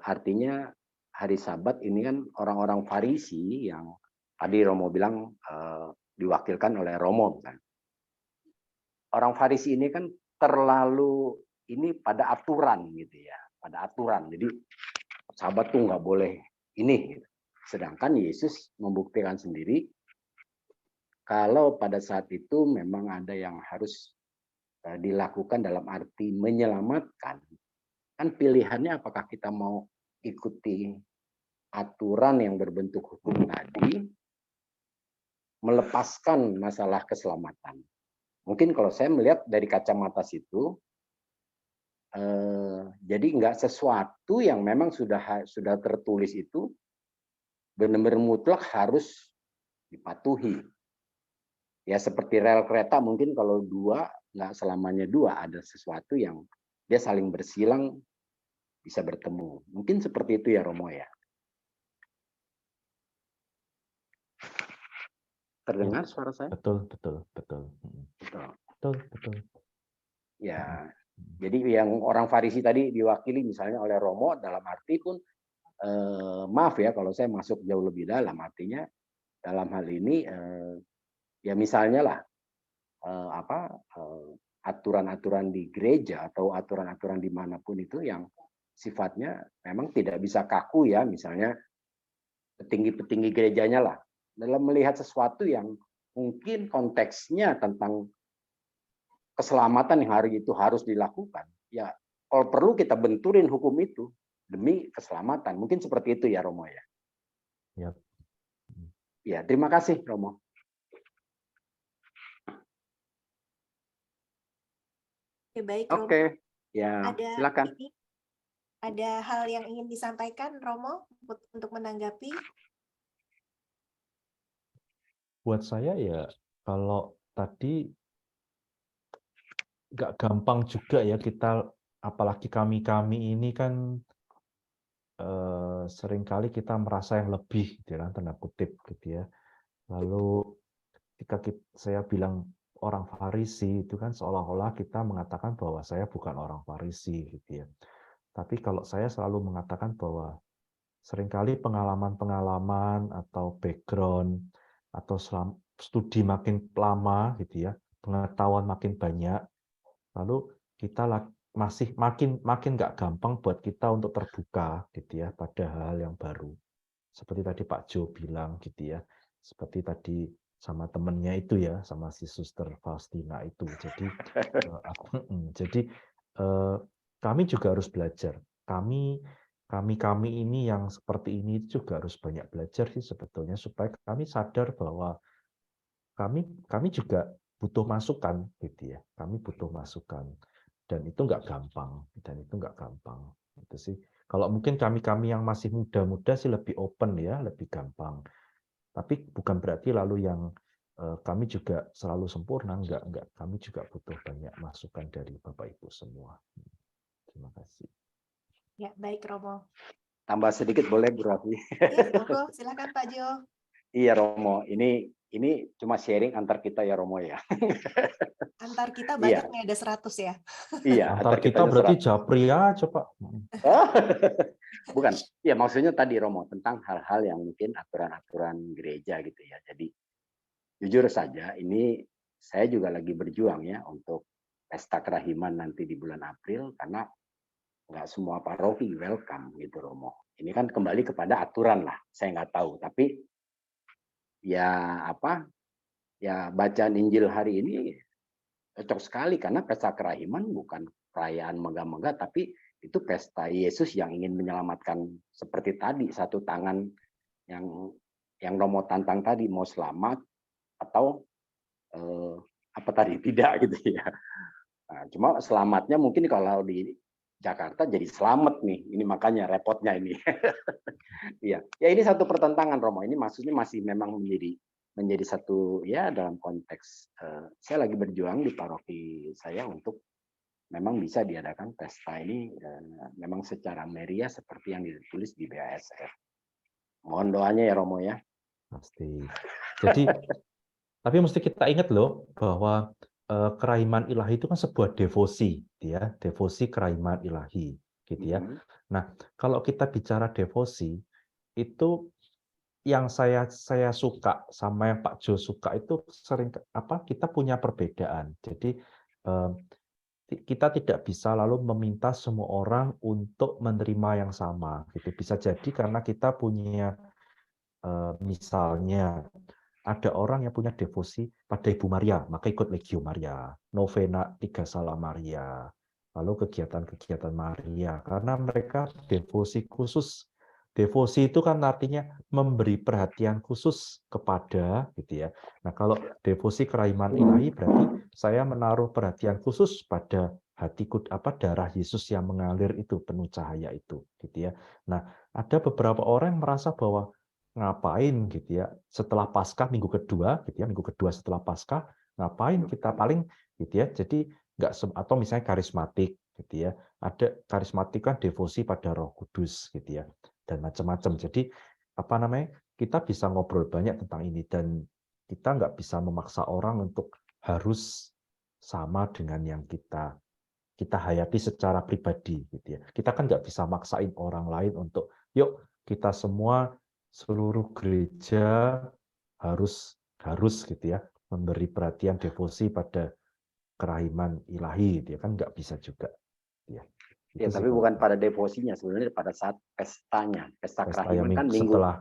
Speaker 10: artinya hari Sabat ini kan orang-orang Farisi yang tadi Romo bilang diwakilkan oleh Romo kan. Orang Farisi ini kan terlalu ini pada aturan gitu ya, pada aturan. Jadi Sabat tuh nggak boleh ini. Gitu. Sedangkan Yesus membuktikan sendiri kalau pada saat itu memang ada yang harus dilakukan dalam arti menyelamatkan. Kan pilihannya apakah kita mau ikuti aturan yang berbentuk hukum tadi, melepaskan masalah keselamatan. Mungkin kalau saya melihat dari kacamata situ, jadi nggak sesuatu yang memang sudah tertulis itu benar-benar mutlak harus dipatuhi. Ya seperti rel kereta mungkin kalau dua nggak selamanya dua, ada sesuatu yang dia saling bersilang bisa bertemu. Mungkin seperti itu ya Romo ya. Terdengar
Speaker 1: Ya,
Speaker 10: suara saya?
Speaker 1: Betul.
Speaker 10: Ya, jadi yang orang Farisi tadi diwakili misalnya oleh Romo dalam arti pun maaf ya kalau saya masuk jauh lebih dalam, artinya dalam hal ini ya misalnya lah aturan-aturan di gereja atau aturan-aturan dimanapun itu yang sifatnya memang tidak bisa kaku ya, misalnya petinggi-petinggi gerejanya lah, dalam melihat sesuatu yang mungkin konteksnya tentang keselamatan yang hari itu harus dilakukan. Ya, kalau perlu kita benturin hukum itu demi keselamatan. Mungkin seperti itu ya Romo ya.
Speaker 1: Ya.
Speaker 10: Ya, terima kasih Romo.
Speaker 4: Oke, baik Romo.
Speaker 10: Oke, ya silakan.
Speaker 4: Ada hal yang ingin disampaikan Romo untuk menanggapi?
Speaker 1: Buat saya ya, kalau tadi nggak gampang juga ya kita, apalagi kami ini kan seringkali kita merasa yang lebih, dalam tanda kutip gitu ya. Lalu ketika saya bilang orang Farisi itu kan seolah-olah kita mengatakan bahwa saya bukan orang Farisi gitu ya. Tapi kalau saya selalu mengatakan bahwa seringkali pengalaman-pengalaman atau background atau studi makin lama gitu ya, pengetahuan makin banyak, lalu kita masih makin nggak gampang buat kita untuk terbuka gitu ya pada hal yang baru. Seperti tadi Pak Jo bilang gitu ya, seperti tadi sama temennya itu ya, sama si Suster Faustina itu. Jadi kami juga harus belajar. Kami ini yang seperti ini juga harus banyak belajar sih sebetulnya, supaya kami sadar bahwa kami juga butuh masukan gitu ya. Kami butuh masukan, dan itu nggak gampang, itu sih. Kalau mungkin kami yang masih muda-muda sih lebih open ya, lebih gampang. Tapi bukan berarti lalu yang kami juga selalu sempurna, enggak. Kami juga butuh banyak masukan dari Bapak Ibu semua. Terima kasih.
Speaker 4: Ya, baik Romo.
Speaker 10: Tambah sedikit boleh Bu Rafi?
Speaker 4: Ya, monggo, silakan Pak Jo.
Speaker 10: Iya Romo, ini cuma sharing antar kita ya Romo ya.
Speaker 4: Antar kita banyak nih, ada 100 ya.
Speaker 10: Iya,
Speaker 1: antar kita berarti 100. Japri aja Pak.
Speaker 10: Bukan, ya maksudnya tadi Romo tentang hal-hal yang mungkin aturan-aturan gereja gitu ya. Jadi jujur saja ini saya juga lagi berjuang ya untuk pesta kerahiman nanti di bulan April, karena nggak semua paroki welcome gitu Romo. Ini kan kembali kepada aturan lah, saya nggak tahu. Tapi ya ya bacaan Injil hari ini cocok sekali, karena pesta kerahiman bukan perayaan megah-megah, tapi itu pesta Yesus yang ingin menyelamatkan, seperti tadi satu tangan yang Romo tantang tadi, mau selamat atau apa tadi tidak gitu ya. Nah, cuma selamatnya mungkin kalau di Jakarta jadi selamat nih, ini makanya repotnya ini. Iya, ya ini satu pertentangan Romo, ini maksudnya masih memang menjadi satu ya dalam konteks saya lagi berjuang di paroki saya untuk memang bisa diadakan pesta ini memang secara meriah seperti yang ditulis di BASF. Mohon doanya ya Romo ya.
Speaker 1: Pasti. Jadi tapi mesti kita ingat loh bahwa kerahiman ilahi itu kan sebuah devosi, ya, devosi kerahiman ilahi, gitu ya. Nah, kalau kita bicara devosi, itu yang saya suka sama yang Pak Jo suka itu sering kita punya perbedaan. Jadi kita tidak bisa lalu meminta semua orang untuk menerima yang sama, gitu. Bisa jadi karena kita punya misalnya ada orang yang punya devosi pada Ibu Maria, maka ikut Legio Maria, novena 3 Salam Maria, lalu kegiatan-kegiatan Maria, karena mereka devosi khusus. Devosi itu kan artinya memberi perhatian khusus kepada, gitu ya. Nah, kalau devosi kerahiman ilahi berarti saya menaruh perhatian khusus pada darah Yesus yang mengalir itu, penuh cahaya itu, gitu ya. Nah, ada beberapa orang yang merasa bahwa ngapain gitu ya setelah Paskah minggu kedua gitu ya, minggu kedua setelah Paskah ngapain kita paling gitu ya. Jadi nggak, atau misalnya karismatik gitu ya, ada karismatik kan devosi pada Roh Kudus gitu ya, dan macam-macam. Jadi kita bisa ngobrol banyak tentang ini, dan kita nggak bisa memaksa orang untuk harus sama dengan yang kita hayati secara pribadi gitu ya. Kita kan nggak bisa maksain orang lain untuk yuk kita semua seluruh gereja harus gitu ya memberi perhatian devosi pada kerahiman ilahi, dia kan nggak bisa juga ya.
Speaker 10: Ya,
Speaker 1: Itu sih,
Speaker 10: tapi
Speaker 1: Pak.
Speaker 10: bukan pada devosinya, sebenarnya pada saat pestanya. Pesta
Speaker 1: Pesta
Speaker 10: kerahiman
Speaker 1: yang
Speaker 10: kan minggu
Speaker 1: setelah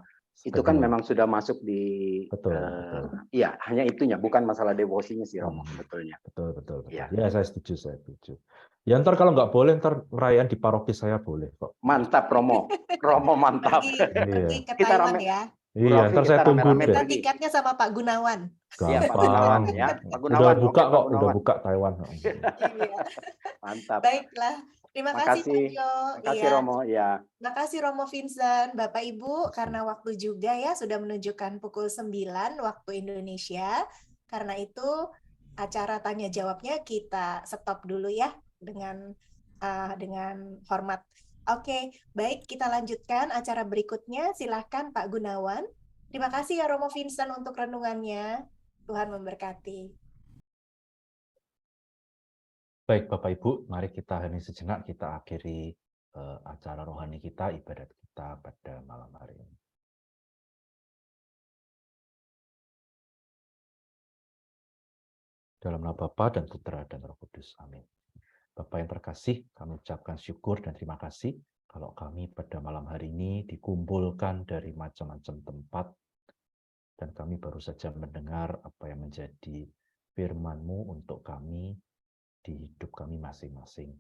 Speaker 10: itu kan
Speaker 1: betul,
Speaker 10: memang sudah masuk di
Speaker 1: betul, betul.
Speaker 10: iya, hanya itunya, bukan masalah devosinya sih Romo
Speaker 1: Hmm.
Speaker 10: sebetulnya.
Speaker 1: Betul, betul, betul.
Speaker 10: Ya.
Speaker 1: Ya, saya setuju, saya setuju. Ya, ntar kalau nggak boleh, ntar perayaan di paroki saya boleh kok.
Speaker 10: Mantap Romo. Romo mantap.
Speaker 4: Pergi ke
Speaker 10: Kita
Speaker 4: Taiwan
Speaker 10: rame.
Speaker 4: ya.
Speaker 10: Bu
Speaker 1: Iya,
Speaker 10: Rofi,
Speaker 1: ntar saya
Speaker 10: kita
Speaker 1: tunggu
Speaker 10: rame-rame
Speaker 1: deh.
Speaker 4: Kita
Speaker 10: pergi.
Speaker 4: tiketnya sama Pak Gunawan.
Speaker 10: Iya, Pak Gunawan
Speaker 1: Gampang.
Speaker 10: ya. Pak
Speaker 1: Udah
Speaker 10: Gunawan,
Speaker 1: buka
Speaker 10: oke, Pak
Speaker 1: kok, udah
Speaker 10: Gunawan.
Speaker 1: buka Taiwan.
Speaker 4: Iya.
Speaker 10: Mantap.
Speaker 4: Baiklah. Terima kasih Pak
Speaker 10: Makasih.
Speaker 4: Jo.
Speaker 10: Makasih
Speaker 4: Iya.
Speaker 10: Romo, ya.
Speaker 4: Terima kasih Romo Vincent, Bapak Ibu, karena waktu juga ya sudah menunjukkan pukul 9 waktu Indonesia. Karena itu acara tanya jawabnya kita stop dulu ya dengan hormat. Oke, baik kita lanjutkan acara berikutnya. Silahkan Pak Gunawan. Terima kasih ya Romo Vincent untuk renungannya. Tuhan memberkati.
Speaker 1: Baik Bapak Ibu, mari kita hening sejenak, kita akhiri acara rohani kita, ibadat kita pada malam hari ini. Dalam nama Bapa dan Putra dan Roh Kudus. Amin. Bapak yang terkasih, kami ucapkan syukur dan terima kasih kalau kami pada malam hari ini dikumpulkan dari macam-macam tempat dan kami baru saja mendengar apa yang menjadi firman-Mu untuk kami di hidup kami masing-masing.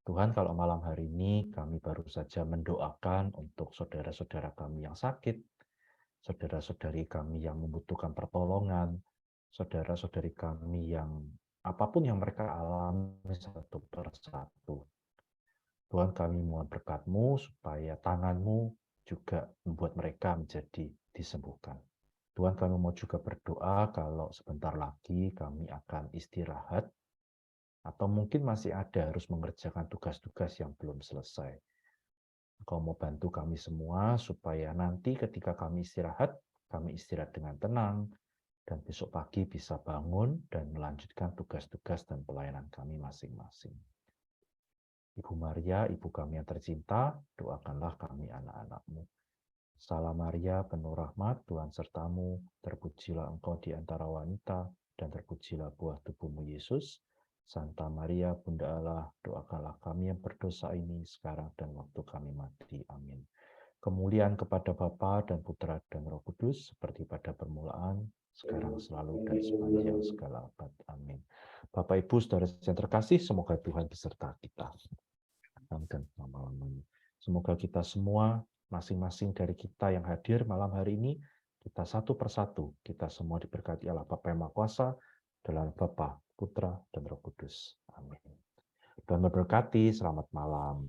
Speaker 1: Tuhan, kalau malam hari ini kami baru saja mendoakan untuk saudara-saudara kami yang sakit, saudara-saudari kami yang membutuhkan pertolongan, saudara-saudari kami yang apapun yang mereka alami satu persatu. Tuhan, kami mohon berkat-Mu supaya tangan-Mu juga membuat mereka menjadi disembuhkan. Tuhan, kami mau juga berdoa kalau sebentar lagi kami akan istirahat, atau mungkin masih ada harus mengerjakan tugas-tugas yang belum selesai. Engkau mau bantu kami semua supaya nanti ketika kami istirahat dengan tenang, dan besok pagi bisa bangun dan melanjutkan tugas-tugas dan pelayanan kami masing-masing. Ibu Maria, Ibu kami yang tercinta, doakanlah kami anak-anak-Mu. Salam Maria, penuh rahmat, Tuhan sertamu, terpujilah Engkau di antara wanita, dan terpujilah buah tubuhmu Yesus. Santa Maria, Bunda Allah, doakanlah kami yang berdosa ini sekarang dan waktu kami mati. Amin. Kemuliaan kepada Bapa dan Putra dan Roh Kudus, seperti pada permulaan, sekarang selalu dan sepanjang segala abad. Amin. Bapak Ibu, saudara yang terkasih, semoga Tuhan beserta kita. Dan malam-malam. Semoga kita semua, masing-masing dari kita yang hadir malam hari ini, kita satu persatu, kita semua diberkati Allah Bapa yang Maha Kuasa, dalam Bapa, Putra, dan Roh Kudus. Amin. Tuhan memberkati, selamat malam.